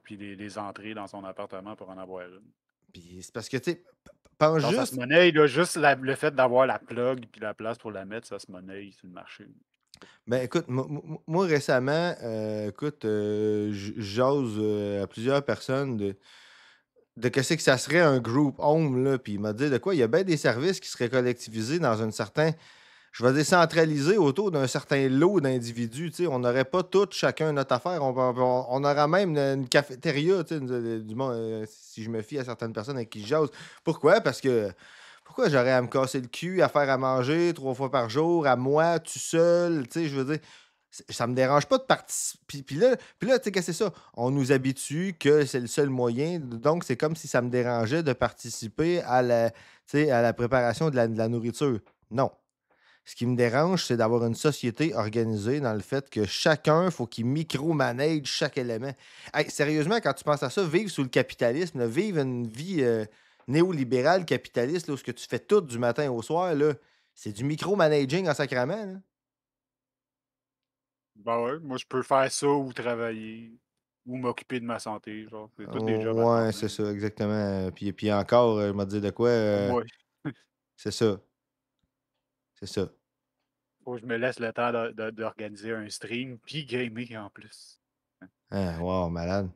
puis les entrées dans son appartement pour en avoir une. Puis c'est parce que, tu sais, pense Genre, ça se juste. monnaie, là, juste le fait d'avoir la plug puis la place pour la mettre, ça se monnaie sur le marché. Ben écoute, moi récemment, écoute, j'ose à plusieurs personnes de qu'est-ce que ça serait un group home, là. Puis il m'a dit de quoi, il y a bien des services qui seraient collectivisés dans un certain. Je vais décentraliser autour d'un certain lot d'individus. Tu sais, on n'aurait pas tous chacun notre affaire. On aura même une cafétéria, tu sais, du monde, si je me fie à certaines personnes avec qui je jase. Pourquoi? Parce que pourquoi j'aurais à me casser le cul, à faire à manger 3 fois par jour, à moi, tout seul? Tu sais, je veux dire, ça me dérange pas de participer. Puis là, tu sais, qu'est-ce que c'est ça? On nous habitue que c'est le seul moyen. Donc, c'est comme si ça me dérangeait de participer tu sais, à la préparation de la nourriture. Non. Ce qui me dérange, c'est d'avoir une société organisée dans le fait que chacun, faut qu'il micromanage chaque élément. Hey, sérieusement, quand tu penses à ça, vivre sous le capitalisme, là, vivre une vie néolibérale capitaliste, là, où ce que tu fais tout du matin au soir, là, c'est du micromanaging en sacrament. Là. Ben ouais, moi je peux faire ça ou travailler ou m'occuper de ma santé, genre. C'est tous des jobs à temps Ouais, c'est plein. ça, exactement. Puis encore, je vais te dire de quoi, Pour moi, c'est ça, c'est ça. faut que je me laisse le temps d'organiser un stream puis gamer en plus. Ah, wow, malade.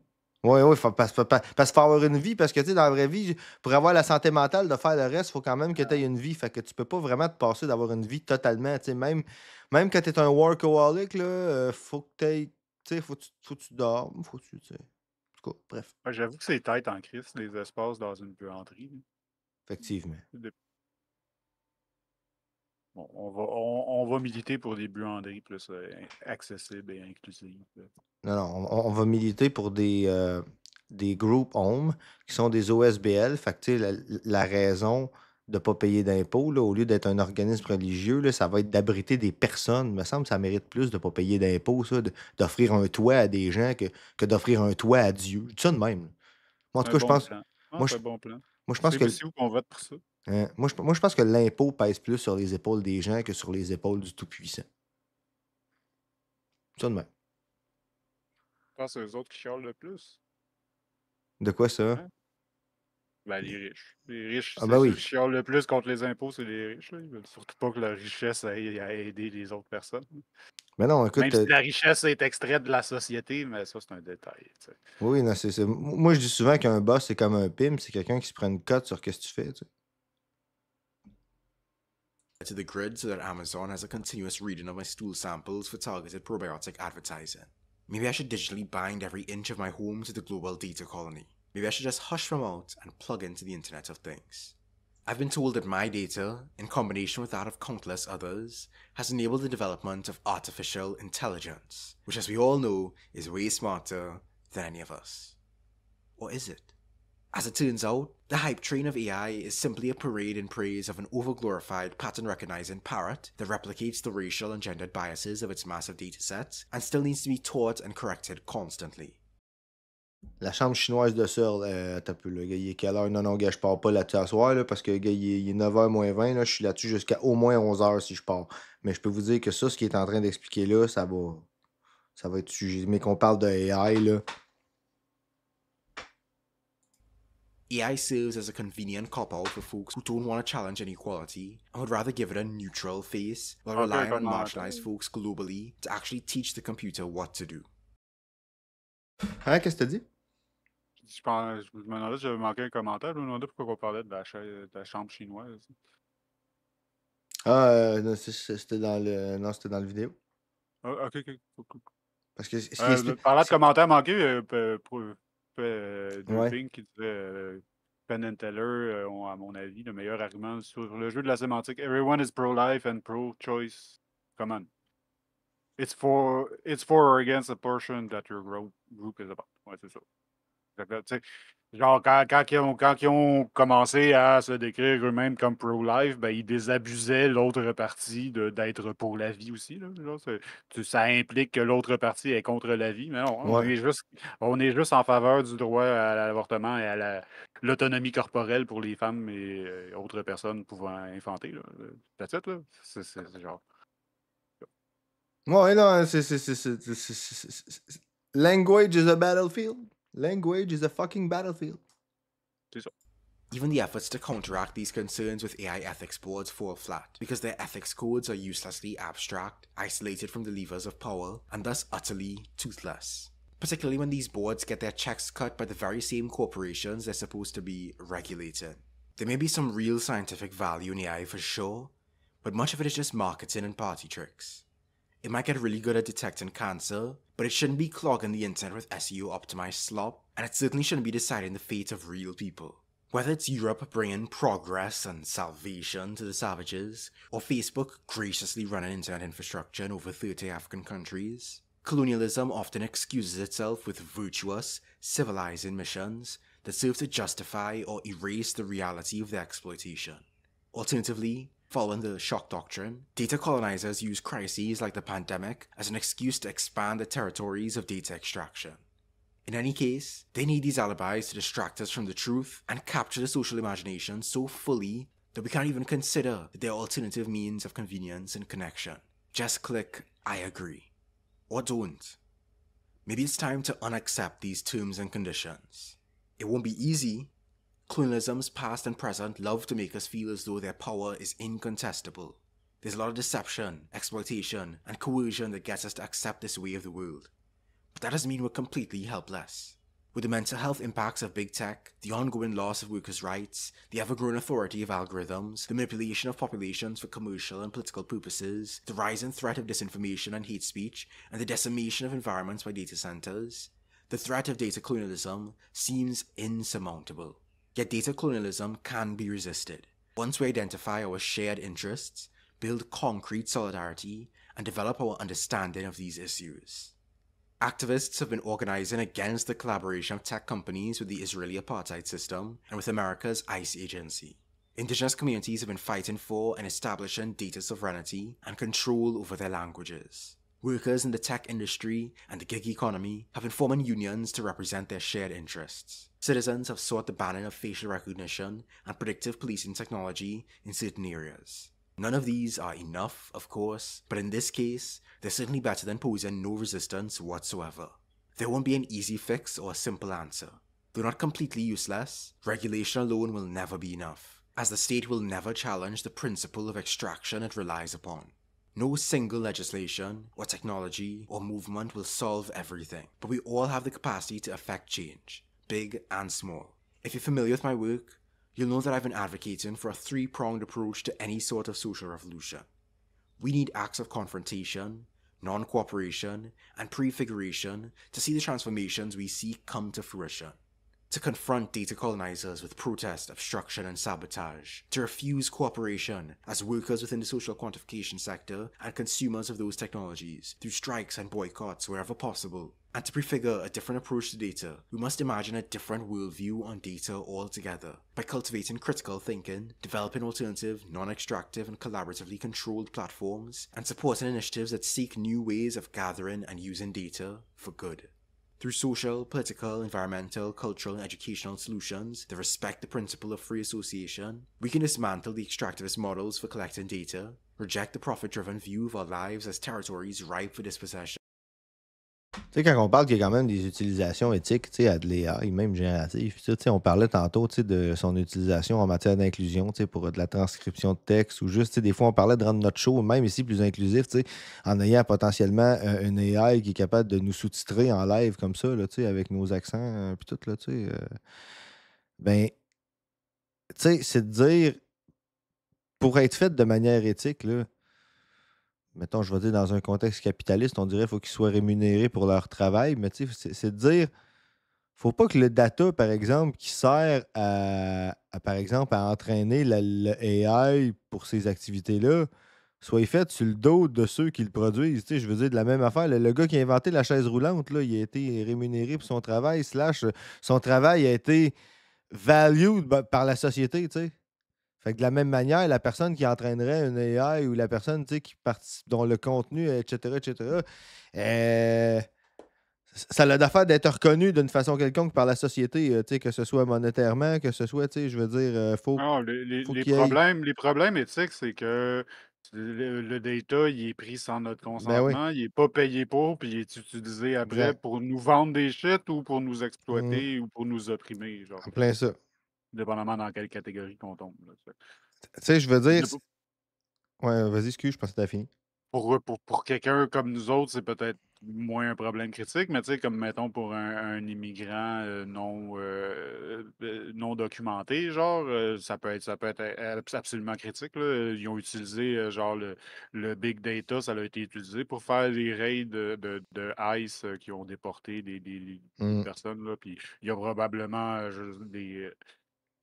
Oui, oui, parce qu'il faut avoir une vie, parce que, tu sais, dans la vraie vie, pour avoir la santé mentale de faire le reste, il faut quand même que tu aies une vie. Fait que tu peux pas vraiment te passer d'avoir une vie totalement, tu sais, même quand tu es un workaholic, là, faut que tu aies, tu sais, faut que tu dormes, faut que tu sais. En tout cas, bref, Ouais, j'avoue que c'est tête en crise, les espaces dans une buanderie. effectivement. Bon, on va militer pour des buanderies plus accessibles et inclusives. Non, non, on va militer pour des group homes qui sont des OSBL. Fait que, tu sais, la raison de ne pas payer d'impôts, là, au lieu d'être un organisme religieux, là, ça va être d'abriter des personnes. Il me semble que ça mérite plus de ne pas payer d'impôts, ça, d'offrir un toit à des gens que d'offrir un toit à Dieu. Je dis ça de même, là. Moi, en C'est tout un cas, je bon pense, plan. Ah, moi, c'est je, un bon plan. moi, je pense que, C'est où qu'on vote pour ça? moi, je pense que l'impôt pèse plus sur les épaules des gens que sur les épaules du Tout-Puissant. Ça de même. Je pense que c'est eux autres qui chialent le plus. De quoi ça? Hein? Ben, les riches. Les riches, Ah c'est ben ceux qui oui. chialent le plus contre les impôts, c'est les riches. Là. Ils veulent surtout pas que la richesse aille à aider les autres personnes. Mais non, Même écoute, si la richesse est extraite de la société, mais ça, c'est un détail. Tu sais. oui, non, moi, je dis souvent qu'un boss, c'est comme un pimp, c'est quelqu'un qui se prend une cote sur ce que tu fais, tu sais. To the grid so that Amazon has a continuous reading of my stool samples for targeted probiotic advertising. Maybe I should digitally bind every inch of my home to the global data colony. Maybe I should just hush them out and plug into the Internet of Things. I've been told that my data, in combination with that of countless others, has enabled the development of artificial intelligence, which, as we all know, is way smarter than any of us. Or is it? As it turns out, the hype train of AI is simply a parade in praise of an overglorified pattern-recognizing parrot that replicates the racial and gendered biases of its massive datasets and still needs to be taught and corrected constantly. La chambre chinoise de Searle, t'as peu, là. Gars, il est quelle heure? Non, non, gars, je pars pas là-dessus à soir, là, parce que, gars, il est 9h moins 20, là. Je suis là-dessus jusqu'à au moins 11h si je pars. Mais je peux vous dire que ça, ce qu'il est en train d'expliquer là, ça va être sujet. Mais qu'on parle de AI, là. AI serves as a convenient cop-out for folks who don't want to challenge inequality and would rather give it a neutral face while relying on marginalized folks globally to actually teach the computer what to do. Hein, qu'est-ce que t'as dit? Je me demandais si j'avais manqué un commentaire. Je me demandais pourquoi on parlait de la chambre chinoise. Ah, non, c'était dans le. Non, c'était dans le vidéo. Ah, ok, ok. Cool. Parce que ce qui explique. Parlant de commentaires manqués, Ouais. Duping qui disait Penn and Teller ont, à mon avis, le meilleur argument sur le jeu de la sémantique. Everyone is pro-life and pro-choice. Come on. It's for or against a portion that your group is about. Ouais, c'est ça. Fait que, tu sais, genre, quand ils ont commencé à se décrire eux-mêmes comme pro-life, ben, ils désabusaient l'autre partie d'être pour la vie aussi. Là, genre, ça implique que l'autre partie est contre la vie. Mais non, Ouais. on est juste en faveur du droit à l'avortement et à l'autonomie corporelle pour les femmes et autres personnes pouvant infanter. Là. That's it, là. C'est genre. Ouais, non, Language is a battlefield. Language is a fucking battlefield. C'est ça. Even the efforts to counteract these concerns with AI ethics boards fall flat, because their ethics codes are uselessly abstract, isolated from the levers of power, and thus utterly toothless. Particularly when these boards get their checks cut by the very same corporations they're supposed to be regulating. There may be some real scientific value in AI for sure, but much of it is just marketing and party tricks. It might get really good at detecting cancer, but it shouldn't be clogging the internet with SEO optimized slop, and it certainly shouldn't be deciding the fate of real people. Whether it's Europe bringing progress and salvation to the savages, or Facebook graciously running internet infrastructure in over 30 African countries, colonialism often excuses itself with virtuous, civilizing missions that serve to justify or erase the reality of their exploitation. Alternatively, following the shock doctrine, data colonizers use crises like the pandemic as an excuse to expand the territories of data extraction. In any case, they need these alibis to distract us from the truth and capture the social imagination so fully that we can't even consider that there are alternative means of convenience and connection. Just click I agree. or don't. Maybe it's time to unaccept these terms and conditions. It won't be easy. Colonialism's past and present love to make us feel as though their power is incontestable. There's a lot of deception, exploitation, and coercion that gets us to accept this way of the world. But that doesn't mean we're completely helpless. With the mental health impacts of big tech, the ongoing loss of workers' rights, the ever-growing authority of algorithms, the manipulation of populations for commercial and political purposes, the rising threat of disinformation and hate speech, and the decimation of environments by data centers, the threat of data colonialism seems insurmountable. Yet data colonialism can be resisted. Once we identify our shared interests, build concrete solidarity, and develop our understanding of these issues. Activists have been organizing against the collaboration of tech companies with the Israeli apartheid system and with America's ICE agency. Indigenous communities have been fighting for and establishing data sovereignty and control over their languages. Workers in the tech industry and the gig economy have been forming unions to represent their shared interests. Citizens have sought the banning of facial recognition and predictive policing technology in certain areas. None of these are enough, of course, but in this case, they're certainly better than posing no resistance whatsoever. There won't be an easy fix or a simple answer. Though not completely useless, regulation alone will never be enough, as the state will never challenge the principle of extraction it relies upon. No single legislation, or technology, or movement will solve everything, but we all have the capacity to affect change, big and small. If you're familiar with my work, you'll know that I've been advocating for a three-pronged approach to any sort of social revolution. We need acts of confrontation, non-cooperation, and prefiguration to see the transformations we seek come to fruition. To confront data colonizers with protest, obstruction, and sabotage. To refuse cooperation as workers within the social quantification sector and consumers of those technologies through strikes and boycotts wherever possible. And to prefigure a different approach to data, we must imagine a different worldview on data altogether by cultivating critical thinking, developing alternative, non-extractive, and collaboratively controlled platforms, and supporting initiatives that seek new ways of gathering and using data for good. Through social, political, environmental, cultural, and educational solutions that respect the principle of free association, we can dismantle the extractivist models for collecting data, reject the profit-driven view of our lives as territories ripe for dispossession. Tu sais, quand on parle qu'il y a quand même des utilisations éthiques, tu sais, à de l'AI, même générative, tu sais, on parlait tantôt, tu sais, de son utilisation en matière d'inclusion, tu sais, pour de la transcription de texte ou juste, tu sais, des fois, on parlait de rendre notre show, même ici, plus inclusif, tu sais, en ayant potentiellement une AI qui est capable de nous sous-titrer en live comme ça, là, tu sais, avec nos accents, puis tout, là, tu sais. Ben, tu sais, c'est de dire, pour être fait de manière éthique, là, mettons, je vais dire dans un contexte capitaliste, on dirait qu'il faut qu'ils soient rémunérés pour leur travail, mais tu sais, c'est de dire, faut pas que le data, par exemple, qui sert par exemple, à entraîner le AI pour ces activités-là, soit fait sur le dos de ceux qui le produisent. Tu sais, je veux dire, de la même affaire, le gars qui a inventé la chaise roulante, là, il a été rémunéré pour son travail, son travail a été valued par la société, tu sais. Fait que de la même manière, la personne qui entraînerait une AI ou la personne tu sais, qui participe, dont le contenu, etc., euh, ça a l'affaire d'être reconnu d'une façon quelconque par la société, tu sais, que ce soit monétairement, que ce soit, tu sais, je veux dire, Non, les, faut les qu'il y ait. problèmes, les problèmes éthiques, c'est que le data, il est pris sans notre Ben oui. consentement, il n'est pas payé pour, puis il est utilisé après Exact. pour nous vendre des shit ou pour nous Mhm. exploiter ou pour nous opprimer, genre, En plein ça. dépendamment dans quelle catégorie qu'on tombe. Là, Tu sais, je veux dire. c'est- Ouais, vas-y, excuse, je pensais que t'as fini. pour quelqu'un comme nous autres, c'est peut-être moins un problème critique, mais tu sais, comme mettons pour un immigrant non documenté, genre, ça peut être absolument critique, là. Ils ont utilisé genre le big data, ça a été utilisé pour faire des raids de ICE qui ont déporté des Mhm. personnes, là. Puis il y a probablement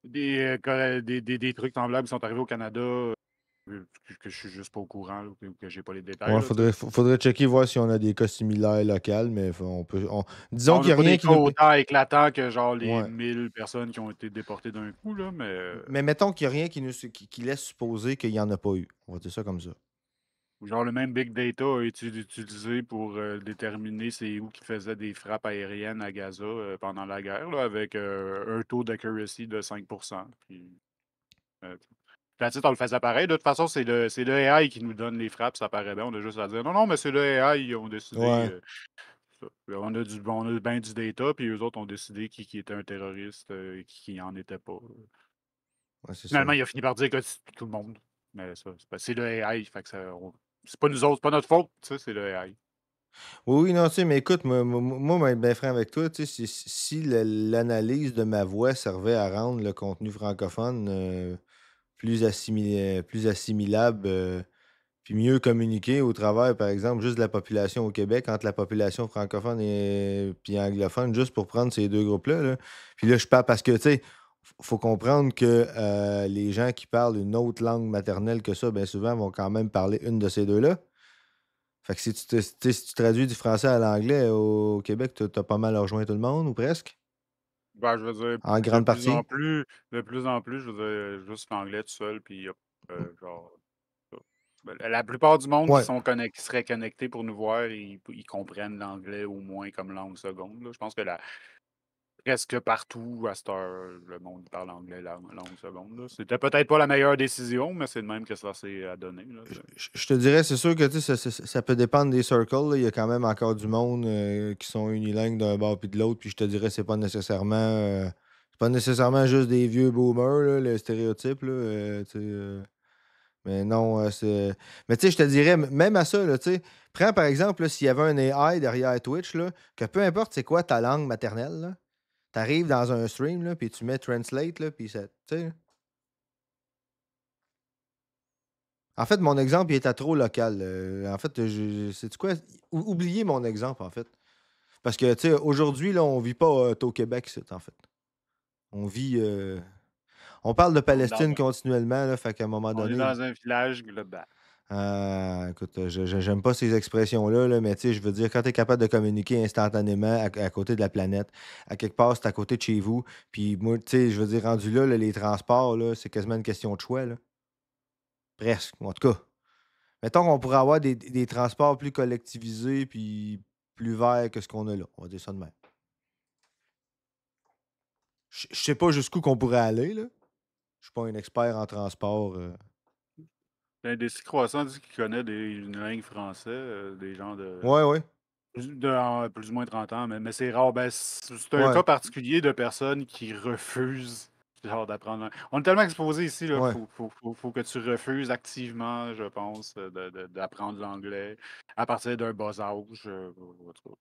des trucs semblables qui sont arrivés au Canada que je suis juste pas au courant, là, que j'ai pas les détails, Ouais, là, tu sais. faudrait checker, voir si on a des cas similaires locaux, mais disons On qu'il n'a n'y a pas rien des qui cas nous. autant éclatants que genre les Ouais. 1000 personnes qui ont été déportées d'un coup, là, mais Mais mettons qu'il n'y a rien qui laisse supposer qu'il n'y en a pas eu. On va dire ça comme ça. genre le même big data a été utilisé pour déterminer c'est où qui faisait des frappes aériennes à Gaza pendant la guerre, là, avec un taux d'accuracy de 5%. Puis, euh, Puis, on le faisait pareil. De toute façon, c'est le AI qui nous donne les frappes, ça paraît bien. On a juste à dire non, non, mais c'est le AI, ils ont décidé. Ouais, Ça. Puis on a bien du data, puis eux autres ont décidé qui était un terroriste et qui en était pas. ouais, c'est ça. Finalement, il a fini par dire que c'est tout le monde. Mais ça, c'est le AI. Fait que c'est pas nous autres, c'est pas notre faute, tu sais, c'est le AI. Oui, oui, non, tu sais, mais écoute, moi, ben franc avec toi, tu sais, si l'analyse de ma voix servait à rendre le contenu francophone plus assimilable, puis mieux communiqué au travers, par exemple, juste de la population au Québec, entre la population francophone et puis anglophone, juste pour prendre ces deux groupes-là. Là. Puis là, je parle parce que, tu sais, faut comprendre que les gens qui parlent une autre langue maternelle que ça, bien souvent, vont quand même parler une de ces deux-là. Fait que tu sais, si tu traduis du français à l'anglais au Québec, t'as pas mal rejoint tout le monde, ou presque, Ben, je veux dire, en de grande plus en partie. plus, de plus en plus, je veux dire, juste l'anglais tout seul, puis genre, ça. Ben, la plupart du monde Ouais. qui serait connecté pour nous voir, ils comprennent l'anglais au moins comme langue seconde. Là. Je pense que presque partout, à cette heure, le monde parle anglais langue seconde. Là. C'était peut-être pas la meilleure décision, mais c'est de même que ça s'est donné. Là, tu sais. Je te dirais, c'est sûr que tu sais, ça peut dépendre des circles. Là. Il y a quand même encore du monde qui sont unilingues d'un bord puis de l'autre. Puis je te dirais, c'est pas nécessairement juste des vieux boomers, là, le stéréotype. Là, tu sais, mais non, c'est. Mais tu sais, je te dirais, même à ça, là, tu sais, prends par exemple, là, s'il y avait un AI derrière Twitch, là, que peu importe c'est quoi ta langue maternelle, tu arrives dans un stream, là, puis tu mets Translate, là, puis ça. Tu sais, en fait, mon exemple, il était trop local. En fait, sais-tu quoi? Oubliez mon exemple, en fait. Parce que, tu sais, aujourd'hui, là, on vit pas au Québec, c'est en fait. On vit. On parle de On est dans Palestine un, continuellement, là, fait qu'à un moment on est donné. dans un village global. Écoute, j'aime pas ces expressions-là, là, mais tu sais, je veux dire, quand tu es capable de communiquer instantanément à côté de la planète, à quelque part, c'est à côté de chez vous. Puis moi, tu sais, je veux dire, rendu là, les transports, là, c'est quasiment une question de choix, là. Presque, en tout cas. Mettons qu'on pourrait avoir des transports plus collectivisés puis plus verts que ce qu'on a là. On va dire ça de même. Je sais pas jusqu'où qu'on pourrait aller, là. Je suis pas un expert en transport. Ben, des croissants dit qu'il connaît une langue français, des gens Ouais, ouais. plus ou moins 30 ans, mais c'est rare. Ben, c'est un Ouais, cas particulier de personnes qui refusent genre, d'apprendre. On est tellement exposé ici, là, ouais. faut que tu refuses activement, je pense, d'apprendre l'anglais à partir d'un bas âge. En tout cas.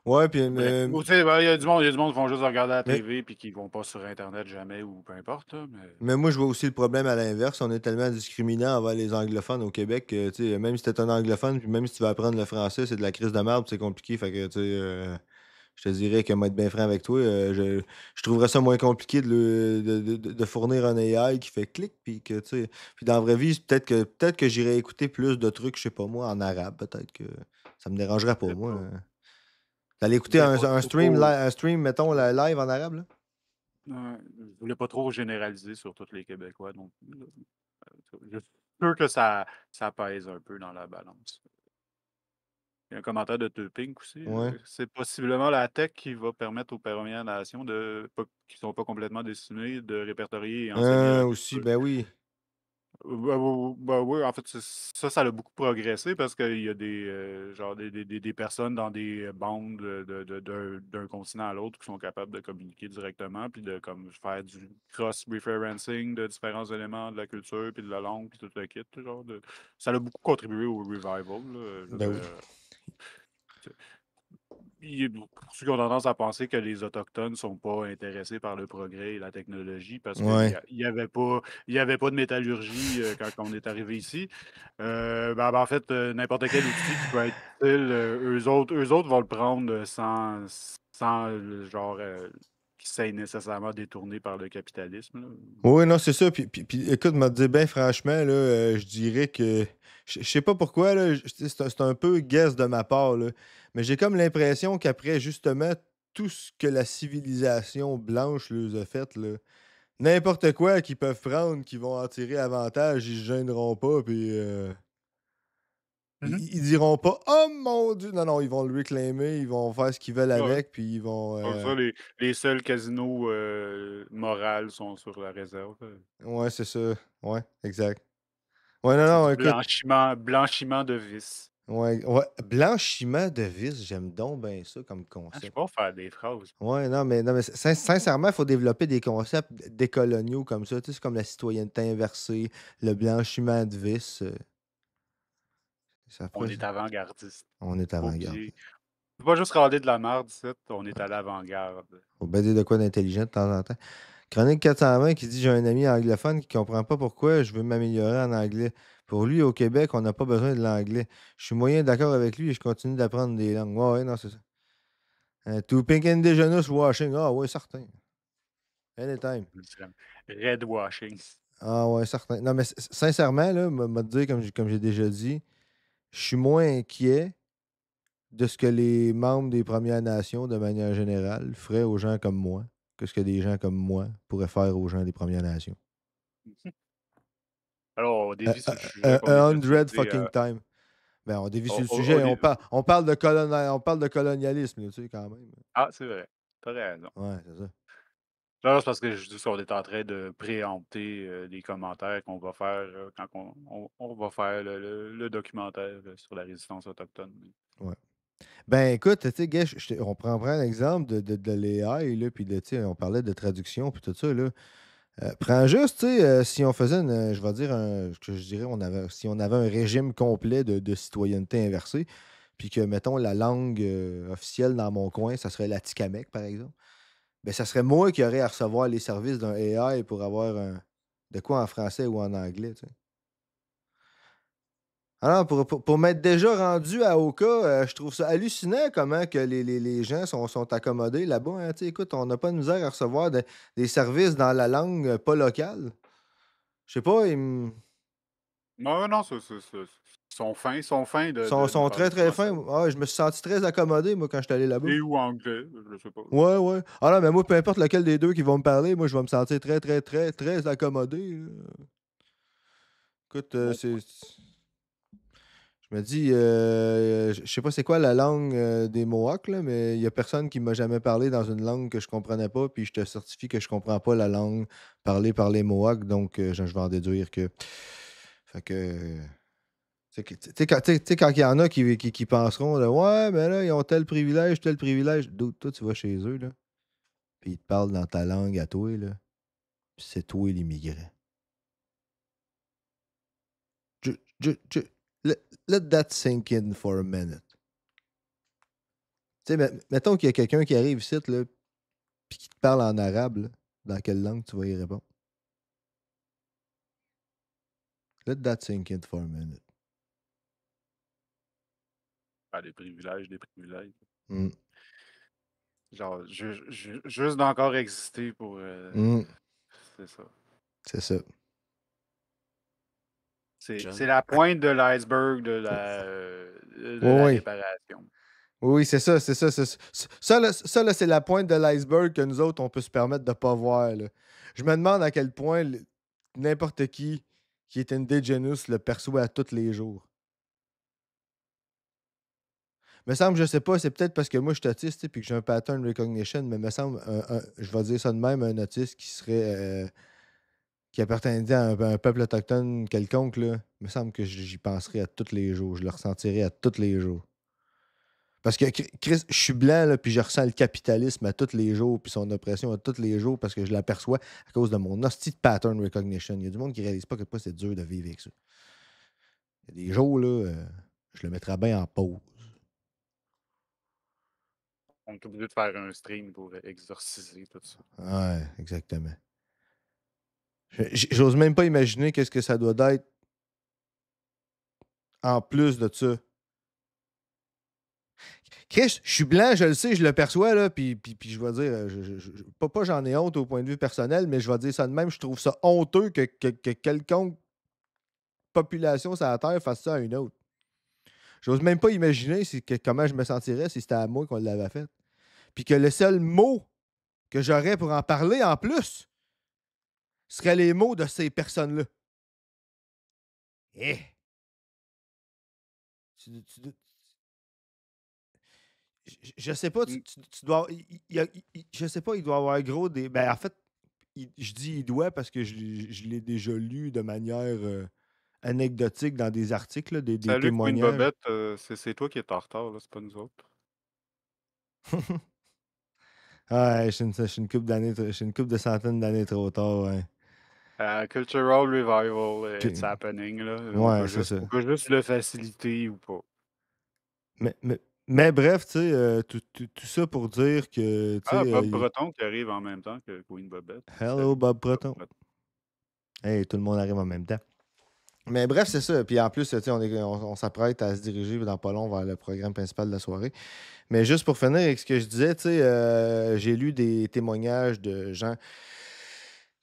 Ouais, puis Bref. Ou, tu sais, ben, il y a du monde qui vont juste regarder la mais, TV puis qui vont pas sur Internet jamais ou peu importe. Là, mais... mais moi, je vois aussi le problème à l'inverse. On est tellement discriminant envers les anglophones au Québec que, tu sais, même si t'es un anglophone, puis même si tu vas apprendre le français, c'est de la crise de merde, puis c'est compliqué. Fait que, tu sais, je te dirais que moi, être bien franc avec toi, je trouverais ça moins compliqué de fournir un AI qui fait clic, puis que, tu sais, puis dans la vraie vie, peut-être que j'irais écouter plus de trucs, je sais pas moi, en arabe, peut-être que ça me dérangerait Je pas, voulais moi. pas, D'aller je écouter voulais pas trop. un stream, mettons, live en arabe, là? Ouais, je voulais pas trop généraliser sur tous les Québécois non plus. Là. Je suis sûr que ça pèse un peu dans la balance. Il y a un commentaire de Tupink aussi. Ouais. C'est possiblement la tech qui va permettre aux Premières Nations qui sont pas complètement décimées de répertorier et enseigner leur Aussi, culture. ben oui. Ben oui, en fait, ça a beaucoup progressé parce qu'il y a genre des personnes dans des bandes d'un continent à l'autre qui sont capables de communiquer directement puis de comme faire du cross-referencing de différents éléments de la culture puis de la langue puis tout le kit. Ça a beaucoup contribué au revival. Là, je veux Ben oui. dire, pour ceux qui ont tendance à penser que les Autochtones sont pas intéressés par le progrès et la technologie parce qu'il Ouais. n'y avait pas de métallurgie quand on est arrivé ici, ben, en fait, n'importe quel outil qui peut être utile, eux autres vont le prendre sans genre, qu'ils s'aient nécessairement détourné par le capitalisme. Là. Oui, non, c'est ça. Puis, écoute, m'a dit bien franchement, là, je dirais que. Je sais pas pourquoi, là, c'est un peu guess de ma part, là, mais j'ai comme l'impression qu'après, justement, tout ce que la civilisation blanche leur a fait, là, n'importe quoi qu'ils peuvent prendre, qu'ils vont en tirer avantage, ils se gêneront pas, puis. Ils diront pas « Oh mon Dieu! » Non, non, ils vont le réclamer, ils vont faire ce qu'ils veulent Ouais. avec, puis ils vont... Comme ça, les seuls casinos moraux sont sur la réserve. Ouais, c'est ça. Ouais, exact. Ouais, non, non, écoute. Blanchiment de vice. Ouais, ouais. Blanchiment de vice, j'aime donc bien ça comme Ah, je sais concept. pas faire des phrases. Ouais, non, mais sincèrement, il faut développer des concepts décoloniaux comme ça. Tu sais, c'est comme la citoyenneté inversée, le blanchiment de vice. Ça On pourrait- est avant-gardiste. On est Pas avant-garde. oublier. On peut pas juste râler de la merde, ici, on est à l'avant-garde. Faut bien dire de quoi d'intelligent de temps en temps. Chronique 420 qui dit j'ai un ami anglophone qui comprend pas pourquoi je veux m'améliorer en anglais. Pour lui, au Québec, on n'a pas besoin de l'anglais. Je suis moyen d'accord avec lui et je continue d'apprendre des langues. Ouais, ouais, non, c'est ça. To pink indigenous washing. Ah, ouais, certain. Anytime. Red washing. Ah, ouais, certain. Non, mais sincèrement, là, m'a dire, comme j'ai déjà dit, je suis moins inquiet de ce que les membres des Premières Nations, de manière générale, feraient aux gens comme moi que ce que des gens comme moi pourraient faire aux gens des Premières Nations. Alors, on dévie sur le sujet qu'on A était hundred supposé, fucking time. Ben, on dévie sur le au sujet. dé- On parle de colonialisme, là, tu sais, quand même. Ah, c'est vrai. T'as raison. Ouais, c'est ça. Là, c'est parce que je dis qu'on est en train de préempter les commentaires qu'on va faire quand on va faire le documentaire sur la résistance autochtone. Ouais. Ben, écoute, tu sais, gars, on prend un exemple de l'AI, là, puis tu sais, on parlait de traduction, puis tout ça, là. Prends juste, tu sais, si on faisait je vais dire, que je dirais, si on avait un régime complet de citoyenneté inversée, puis que, mettons, la langue officielle dans mon coin, ça serait l'Atikamekw, par exemple, ben, ça serait moi qui aurais à recevoir les services d'un AI pour avoir de quoi en français ou en anglais, tu sais. Alors, pour m'être déjà rendu à Oka, je trouve ça hallucinant comment que les gens sont accommodés là-bas, hein. Tu sais, écoute, on n'a pas de misère à recevoir des services dans la langue pas locale. Je sais pas, Non, non, ils sont fins de nous sont parler très, très français. fins. Ah, je me suis senti très accommodé, moi, quand je suis allé là-bas. Et ou anglais, je sais pas. Ouais, ouais. Ah non, mais moi, peu importe lequel des deux qui vont me parler, moi, je vais me sentir très, très, très, très accommodé, là. Écoute, Bon c'est... point. Je me dis, je sais pas c'est quoi la langue des Mohawks, là, mais il y a personne qui m'a jamais parlé dans une langue que je comprenais pas, puis je te certifie que je comprends pas la langue parlée par les Mohawks, donc je vais en déduire que... Fait que... Tu sais, quand il y en a qui penseront, là, ouais, mais là, ils ont tel privilège. Dude, toi, tu vas chez eux, là, puis ils te parlent dans ta langue à toi, là, puis c'est toi l'immigrant. Let, let that sink in for a minute. Tu sais, mettons qu'il y a quelqu'un qui arrive ici, là, puis qui te parle en arabe, là, dans quelle langue tu vas y répondre? Let that sink in for a minute. Ah, des privilèges, des privilèges. Mm. Genre, juste d'encore exister pour. Mm. C'est ça. C'est ça. C'est la pointe de l'iceberg de la Oui. réparation. Oui, c'est ça, c'est ça. Ça, là, c'est la pointe de l'iceberg que nous autres, on peut se permettre de ne pas voir, là. Je me demande à quel point n'importe qui est indigenous le perçoit à tous les jours. Me semble, je sais pas, c'est peut-être parce que moi je suis autiste et que j'ai un pattern recognition, mais me semble, je vais dire ça de même, un autiste qui serait qui appartiendrait à un peuple autochtone quelconque, là, me semble que j'y penserais à tous les jours. Je le ressentirais à tous les jours. Parce que Chris, je suis blanc, là, puis je ressens le capitalisme à tous les jours, puis son oppression à tous les jours, parce que je l'aperçois à cause de mon hostie de pattern recognition. Il y a du monde qui réalise pas que c'est dur de vivre avec ça. Il y a des jours, là, je le mettrais bien en pause. On est obligé de faire un stream pour exorciser tout ça. Ouais, exactement. J'ose même pas imaginer qu'est-ce que ça doit être en plus de ça. Chris, je suis blanc, je le sais, je le perçois, là, puis je vais dire, pas j'en ai honte au point de vue personnel, mais je vais dire ça de même, je trouve ça honteux que quelconque population sur la Terre fasse ça à une autre. J'ose même pas imaginer comment je me sentirais si c'était à moi qu'on l'avait fait. Puis que le seul mot que j'aurais pour en parler en plus seraient les mots de ces personnes-là. Eh! Je sais pas, Mm. tu dois. Je sais pas, il doit avoir gros des. Ben, en fait, je dis il doit parce que je l'ai déjà lu de manière anecdotique dans des articles, là, des Salut Queen témoignages. Bobette, c'est toi qui es en retard, là, c'est pas nous autres. Ouais, je suis une couple d'années, je suis une couple de centaines d'années trop tard, ouais. Cultural Revival, it's Puis- happening, là. ouais, c'est ça. On peut juste le faciliter ou pas. Mais, mais, mais bref, tu sais, tout ça pour dire que, tu sais, Ah, Bob Breton qui arrive en même temps que Queen Bobette. hello Salut, Bob Proton. Breton. Hey, tout le monde arrive en même temps. Mais bref, c'est ça. Puis en plus, tu sais, on s'apprête à se diriger dans pas long vers le programme principal de la soirée. Mais juste pour finir avec ce que je disais, tu sais, j'ai lu des témoignages de gens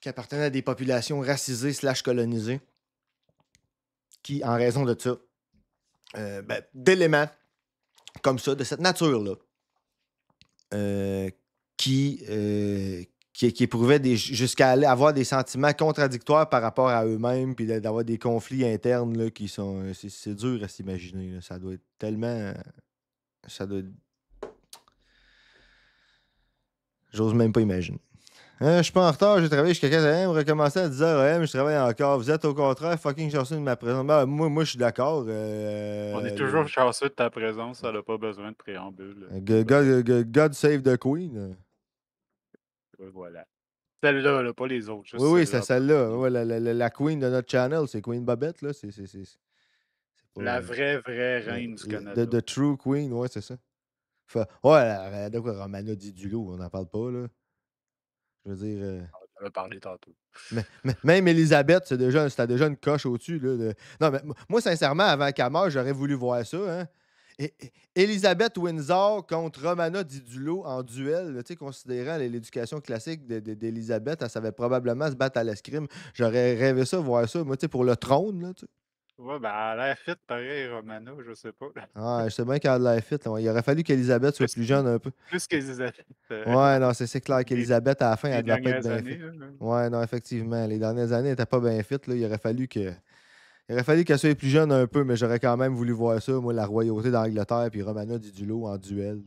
qui appartenaient à des populations racisées / colonisées qui, en raison de ça, d'éléments comme ça, de cette nature-là, euh, qui éprouvaient jusqu'à avoir des sentiments contradictoires par rapport à eux-mêmes, puis d'avoir des conflits internes là, qui sont. C'est dur à s'imaginer. Là. Ça doit être tellement. Ça doit être. J'ose même pas imaginer. Je suis pas en retard, j'ai travaillé jusqu'à 15 AM, recommencé à 10h AM, je travaille encore. Vous êtes au contraire fucking chanceux de ma présence. Ben, moi je suis d'accord. On est toujours chanceux de ta présence, ça n'a pas besoin de préambule. God save the Queen. Voilà. Celle-là, là, pas les autres. Juste Oui, c'est celle-là. celle-là. Ouais, la Queen de notre channel, c'est Queen Babette, là. C'est pas, La vraie reine du Canada. The True Queen, ouais, c'est ça. Ouais, de quoi Romana Didulo, on n'en parle pas, là. Je veux dire. On en a parlé tantôt. Même Elisabeth, c'était déjà une coche au-dessus. Là, non, mais moi, sincèrement, avant qu'elle meure, j'aurais voulu voir ça. Hein. Elisabeth Windsor contre Romana Didulo en duel, là, considérant l'éducation classique d'Elisabeth, elle savait probablement se battre à l'escrime. J'aurais rêvé ça, voir ça, moi, pour le trône. Là, Ouais, ben, elle a l'air fit, pareil, Romana, je sais pas. Ah, je sais bien qu'elle a de l'air fit. Là. Il aurait fallu qu'Elisabeth soit plus jeune un peu. Plus qu'Elisabeth. Ouais, non, c'est clair qu'Elisabeth, à la fin, les elle devait pas être dernières bien fit. années. Là. Ouais, non, effectivement. Les dernières années, elle n'était pas bien fit. Là. Il aurait fallu qu'elle soit plus jeune un peu, mais j'aurais quand même voulu voir ça. Moi, la royauté d'Angleterre, puis Romana Didulo en duel.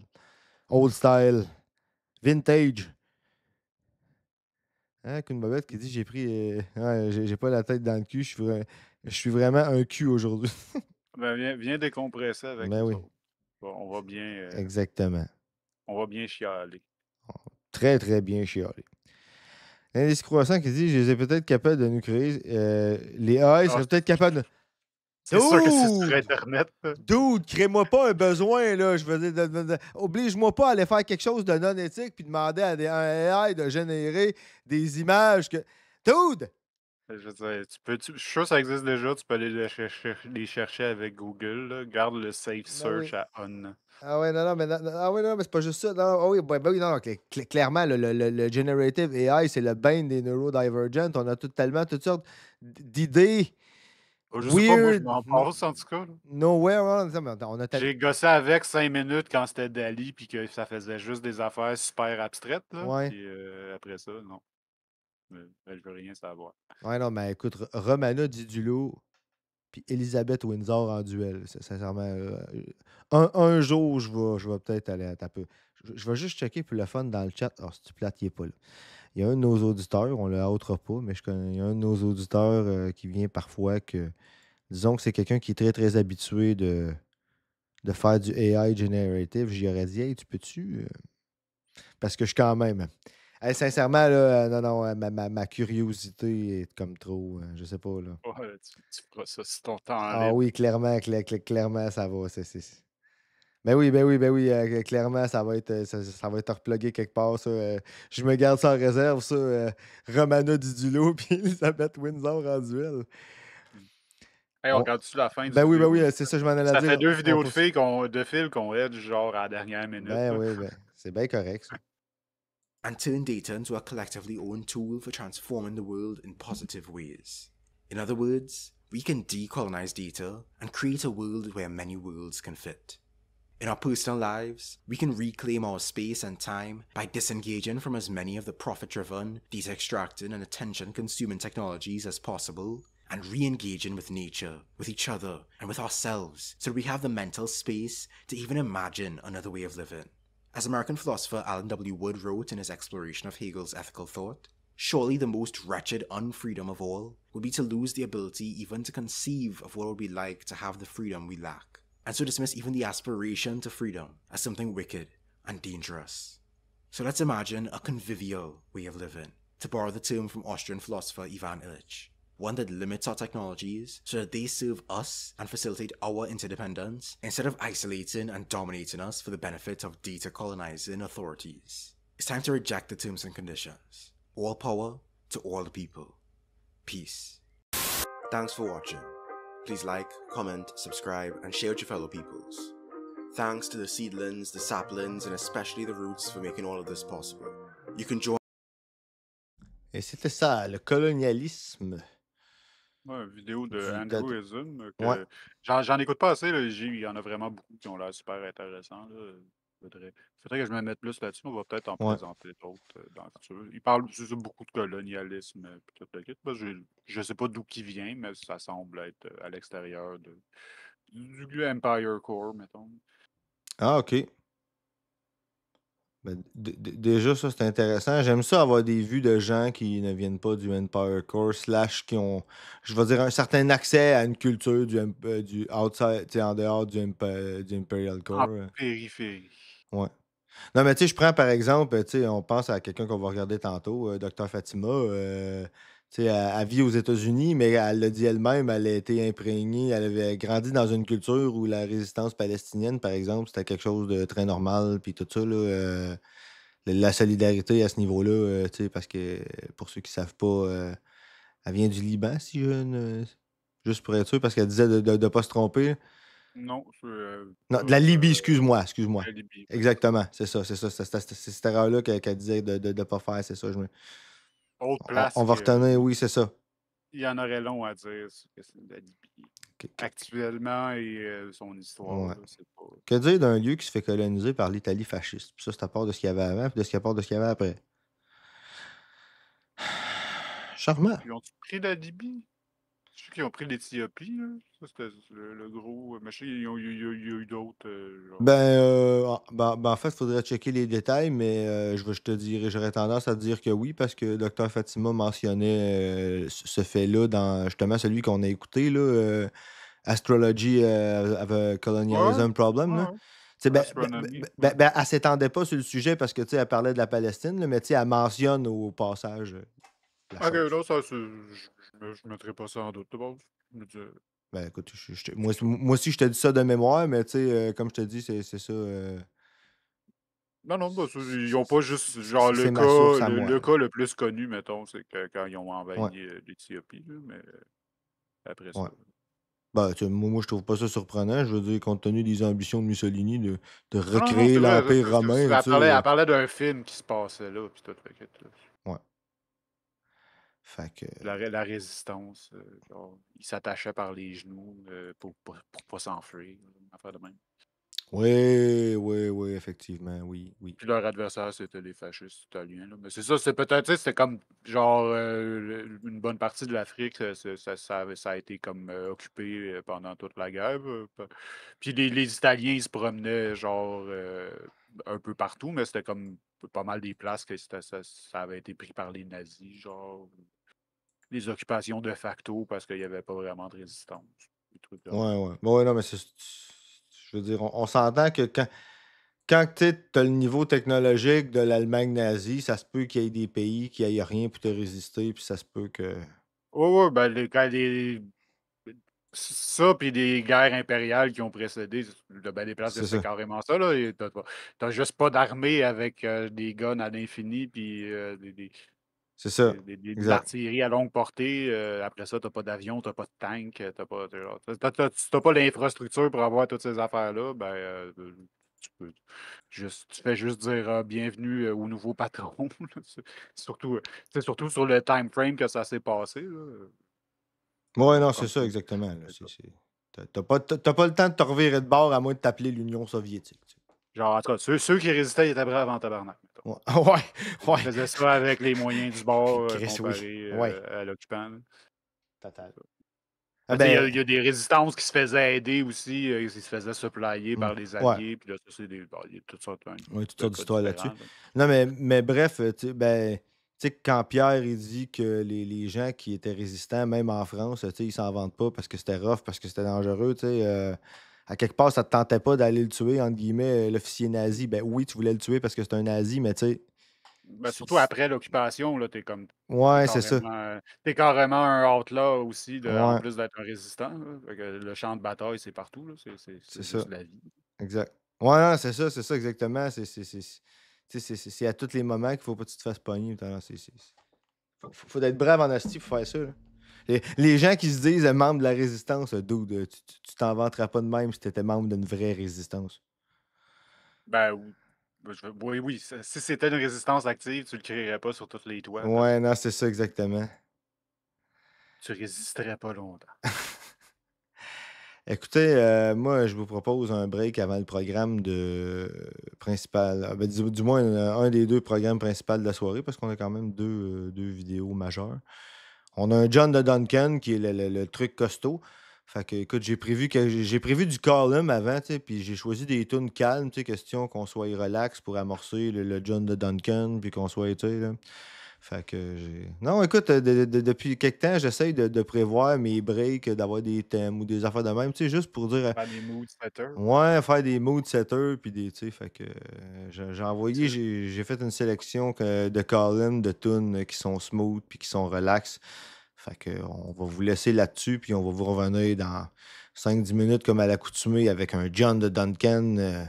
Old style. Vintage. Hein, Queen Bobette qui dit j'ai pris. Ouais, j'ai pas la tête dans le cul. Je suis vraiment un cul aujourd'hui. Ben, viens décompresser avec Ben nous oui. autres. Bon, Exactement. on va bien chialer. Très, très bien chialé. L'indice croissant qui dit je les ai peut-être capables de nous créer. Les AI seraient peut-être capables de. C'est sûr que c'est sur Dude! Internet. Dude, crée-moi pas un besoin, là. Je veux dire, oblige-moi pas à aller faire quelque chose de non éthique puis demander à un AI de générer des images que. Dude! Je veux dire, je suis sûr que ça existe déjà. Tu peux aller les chercher avec Google. Là. Garde le safe search oui. à on. Ah ouais, non, mais, mais c'est pas juste ça. Non, ah oui, oui, non, clairement, le Generative AI, c'est le bain des neurodivergents. On a toutes sortes d'idées. Je sais pas, moi, je Weird. m'en passe en tout cas. Là. Nowhere. On a J'ai gossé avec 5 minutes quand c'était Dali, puis que ça faisait juste des affaires super abstraites. Là. Ouais. Puis après ça, non. Je veux rien savoir. Ouais, non, mais écoute, Romana Didulo puis Elisabeth Windsor en duel. Sincèrement, un jour, je vais peut-être aller à taper. Je vais juste checker pour le fun dans le chat. Ah, c'est plate, il n'est pas là. Il y a un de nos auditeurs, on ne le outera pas, mais il y a un de nos auditeurs qui vient parfois que. Disons que c'est quelqu'un qui est très, très habitué de faire du AI generative. J'y aurais dit, hey, tu peux-tu. Parce que je suis quand même. Hey, sincèrement, là, non, ma curiosité est comme trop. Je sais pas, là. Ouais, tu feras ça si ton temps Ah libre. oui, clairement, ça va. Ben oui, clairement, ça va être replugué quelque part, ça. Je me garde ça en réserve, ça. Romana Didulo puis Elisabeth Windsor en duel. Hey, on regarde-tu la fin du Ben vidéo? oui, c'est ça, je m'en allais dire. Ça fait 2 vidéos de filles de fil qu'on edge genre à la dernière minute. Ben oui, c'est bien correct, ça. And turn data into a collectively owned tool for transforming the world in positive ways. In other words, we can decolonize data and create a world where many worlds can fit. In our personal lives, we can reclaim our space and time by disengaging from as many of the profit-driven, data-extracting, and attention-consuming technologies as possible, and re-engaging with nature, with each other, and with ourselves, so that we have the mental space to even imagine another way of living. As American philosopher Alan W. Wood wrote in his exploration of Hegel's ethical thought, surely the most wretched unfreedom of all would be to lose the ability even to conceive of what it would be like to have the freedom we lack, and so dismiss even the aspiration to freedom as something wicked and dangerous. So let's imagine a convivial way of living, to borrow the term from Austrian philosopher Ivan Illich, one that limits our technologies so that they serve us and facilitate our interdependence instead of isolating and dominating us for the benefit of data colonizing authorities. It's time to reject the terms and conditions. All power to all the people. Peace. Thanks for watching. Please like, comment, subscribe, and share with your fellow peoples. Thanks to the seedlings, the saplings, and especially the roots for making all of this possible. You can join. Et c'était ça, le colonialisme. Ouais, une vidéo de Du Andrew data. Ism Ouais. que j'en écoute pas assez. Là, il y en a vraiment beaucoup qui ont l'air super intéressants. Là. Faudrait que je me mette plus là-dessus. On va peut-être en Ouais. présenter d'autres dans le futur. Il parle beaucoup de colonialisme puis tout le kit. Moi, je sais pas d'où qui vient, mais ça semble être à l'extérieur du Empire Core, mettons. Ah, OK. Ben, déjà, ça, c'est intéressant. J'aime ça avoir des vues de gens qui ne viennent pas du Empire Core, / qui ont, je vais dire, un certain accès à une culture du outside, tu sais, en dehors du Imperial En Core. périphérie. Ouais. Non, mais tu sais, je prends par exemple, tu sais, on pense à quelqu'un qu'on va regarder tantôt, Dr Fatima. Tu sais, elle vit aux États-Unis, mais elle l'a dit elle-même, elle a été imprégnée, elle avait grandi dans une culture où la résistance palestinienne, par exemple, c'était quelque chose de très normal, puis tout ça, là, la solidarité à ce niveau-là, tu sais, parce que pour ceux qui savent pas, elle vient du Liban, si je ne. Juste pour être sûr, parce qu'elle disait de ne pas se tromper. Non, c'est Non, de la Libye, excuse-moi. la Libye. Exactement, c'est ça. C'est cette erreur-là qu'elle disait de ne pas faire, c'est ça. Autre place On va retenir, oui, c'est ça. il y en aurait long à dire sur que c'est la Libye. Actuellement et son histoire, Ouais. là, c'est pas. Que dire d'un lieu qui se fait coloniser par l'Italie fasciste? Puis ça, c'est à part de ce qu'il y avait avant, puis de ce qu'il y a avait après. Charmant. Ils ont pris la Libye? Je sais qu'ils ont pris l'Éthiopie, là. Ça, c'était le gros. Mais je sais qu'il y a eu d'autres. En fait, il faudrait checker les détails, mais je te dirais, j'aurais tendance à dire que oui, parce que Dr Fatima mentionnait ce fait-là dans justement celui qu'on a écouté, là, Astrology of a Colonialism Problem. Là. Ouais. Tu sais, Astronomie. elle s'étendait pas sur le sujet parce que tu sais, elle parlait de la Palestine, là, mais tu sais, elle mentionne au passage la Ok, chose. non, ça, je mettrais pas ça en doute de base. Je me dis, Ben écoute, moi aussi je te dis ça de mémoire, mais tu sais, comme je te dis, c'est ça. Non, bah, ils n'ont pas juste. Genre, C'est ma source à moi. le cas le plus connu, mettons, c'est que quand ils ont envahi Ouais. l'Éthiopie, là, mais après Ouais. ça. Ben, tu sais, moi, je trouve pas ça surprenant. Je veux dire, compte tenu des ambitions de Mussolini de Non, recréer c'est vrai, l'Empire romain. elle parlait d'un film qui se passait là, puis tout. Fait que, Ouais. Fait que. la résistance, genre, ils s'attachaient par les genoux pour pas s'enfuir, une affaire de même. Oui, effectivement, oui. Puis leur adversaire, c'était les fascistes italiens. Là. Mais c'est ça, c'est peut-être, tu sais, c'était comme, genre, une bonne partie de l'Afrique, ça a été comme occupé pendant toute la guerre. Puis les Italiens, ils se promenaient, genre, un peu partout, mais c'était comme pas mal des places que ça avait été pris par les nazis, genre, les occupations de facto, parce qu'il n'y avait pas vraiment de résistance. Des trucs de même. Ouais. Ouais, non, mais je veux dire, on s'entend que quand tu as le niveau technologique de l'Allemagne nazie, ça se peut qu'il y ait des pays qui n'aient rien pour te résister, puis ça se peut que. Ouais, ben, ça, puis des guerres impériales qui ont précédé, ben, des places que C'est c'est ça. carrément ça, là. T'as juste pas d'armée avec des guns à l'infini, puis C'est ça. de Exact. l'artillerie à longue portée. Après ça, t'as pas d'avion, t'as pas de tank, t'as pas l'infrastructure pour avoir toutes ces affaires-là, ben, tu fais juste dire bienvenue au nouveau patron. là. C'est surtout sur le time frame que ça s'est passé. Là. Ouais, non, Comme c'est ça, ça. exactement. Là. C'est ça. T'as pas le temps de te revirer de bord à moins de t'appeler l'Union soviétique. Tu sais. Genre, en tout cas, ceux qui résistaient, ils étaient braves en tabarnak. mettons. Ouais. Ils faisaient ça avec les moyens du bord Chris, oui. comparé Ouais. à l'occupant. là. Total. Ah Il y, ben, il y a des résistances qui se faisaient aider aussi, qui se faisaient supplier par les ouais, alliés, puis là, ça, c'est des. Bon, il y a toutes sortes ouais, toutes de sortes cas d'histoires là-dessus. différents. Là. Non, mais bref, tu sais, ben, tu sais, quand Pierre, il dit que les gens qui étaient résistants, même en France, tu sais, ils s'en vendent pas parce que c'était rough, parce que c'était dangereux, tu sais, à quelque part, ça te tentait pas d'aller le tuer, entre guillemets, l'officier nazi. Ben oui, tu voulais le tuer parce que c'est un nazi, mais tu sais, Ben, surtout après l'occupation, là, t'es comme. ouais, c'est ça. T'es carrément un outlaw aussi, en Ouais, plus d'être un résistant. Là. Fait que le champ de bataille, c'est partout. Là. c'est C'est ça. juste la vie. Exact. Ouais, non, c'est ça, exactement. Tu sais, c'est à tous les moments qu'il faut pas que tu te fasses pogner. Putain, non, faut être brave en asti pour faire ça. Là. Les gens qui se disent membre de la résistance, dude, tu t'en vanteras pas de même si tu étais membre d'une vraie résistance. Ben, oui, oui. Si c'était une résistance active, tu le créerais pas sur tous les toits parce Ouais, que non, c'est ça, exactement. tu résisterais pas longtemps. Écoutez, moi, je vous propose un break avant le programme principal. Ben, du moins, un des deux programmes principaux de la soirée, parce qu'on a quand même deux vidéos majeures. On a un John de Duncan qui est le truc costaud. Fait que, écoute, j'ai prévu du column avant, tu sais, puis j'ai choisi des tunes calmes, tu sais, question qu'on soit relax pour amorcer le John de Duncan, puis qu'on soit, tu sais, là. Fait que j'ai. Non, écoute, depuis quelque temps, j'essaye de prévoir mes breaks, d'avoir des thèmes ou des affaires de même, tu sais, juste pour dire. Faire des mood setters. Ouais, faire des mood setters, puis des, tu sais, fait que j'ai envoyé, C'est- j'ai fait une sélection de columns, de tunes qui sont smooth, puis qui sont relax. Fait que on va vous laisser là-dessus, puis on va vous revenir dans 5-10 minutes comme à l'accoutumée avec un John de Duncan.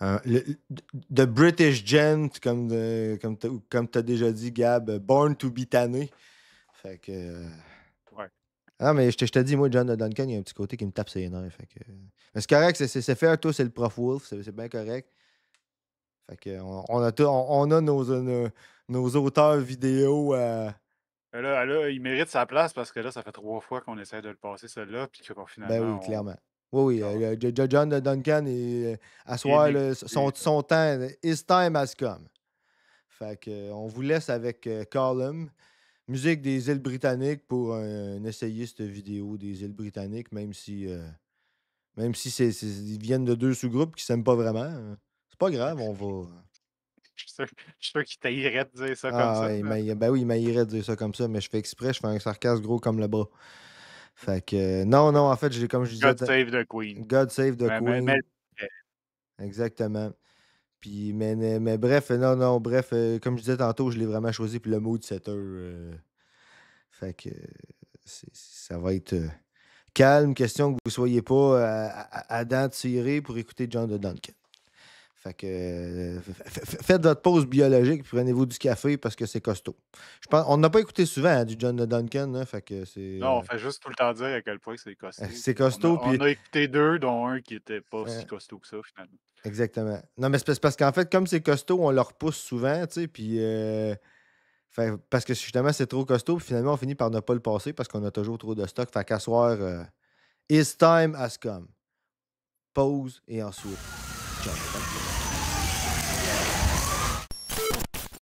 The British Gent, comme t'as déjà dit, Gab, Born to be tanné. Fait que. Ouais. Ah, mais je te dis, moi, John de Duncan, il y a un petit côté qui me tape ses nerfs. Fait que. Mais c'est correct, c'est fair, toi, c'est le Prof Wolf, c'est bien correct. Fait que on a nos auteurs vidéo. Là, il mérite sa place parce que là, ça fait 3 fois qu'on essaie de le passer, celui-là, puis que Ben oui, finalement, clairement. Oui, oui, John de Duncan, à il est soir, négligé. son temps, his time has come. Fait que, on vous laisse avec Column, musique des îles Britanniques pour un essayiste vidéo des îles Britanniques, même si ils viennent de deux sous-groupes qui s'aiment pas vraiment. C'est pas grave, on va. Je suis sûr qu'il taillerait de dire ça comme Ah ça. ouais, ben oui, il m'aillerait de dire ça comme ça, mais je fais exprès, je fais un sarcasme gros comme le bras. Fait que, non, non, en fait, comme je disais, God save the Queen. God save the Mais Queen. Exactement. Puis, mais bref, non, non, bref, comme je disais tantôt, je l'ai vraiment choisi pour le mood setter. Fait que ça va être calme, question que vous ne soyez pas à dents tirées pour écouter John de Duncan. Fait que faites votre pause biologique, puis prenez-vous du café parce que c'est costaud. Je pense, on n'a pas écouté souvent du John de Duncan, hein, fait que c'est non, on fait juste tout le temps dire à quel point c'est costaud. c'est Puis on a, costaud, puis on a écouté 2, dont un qui était pas si euh, costaud que ça, finalement. exactement. Non, mais c'est parce qu'en fait, comme c'est costaud, on le repousse souvent, tu sais, puis parce que justement, c'est trop costaud, puis finalement, on finit par ne pas le passer parce qu'on a toujours trop de stock. Fait qu'à soir, His time has come. Pause et ensuite, John.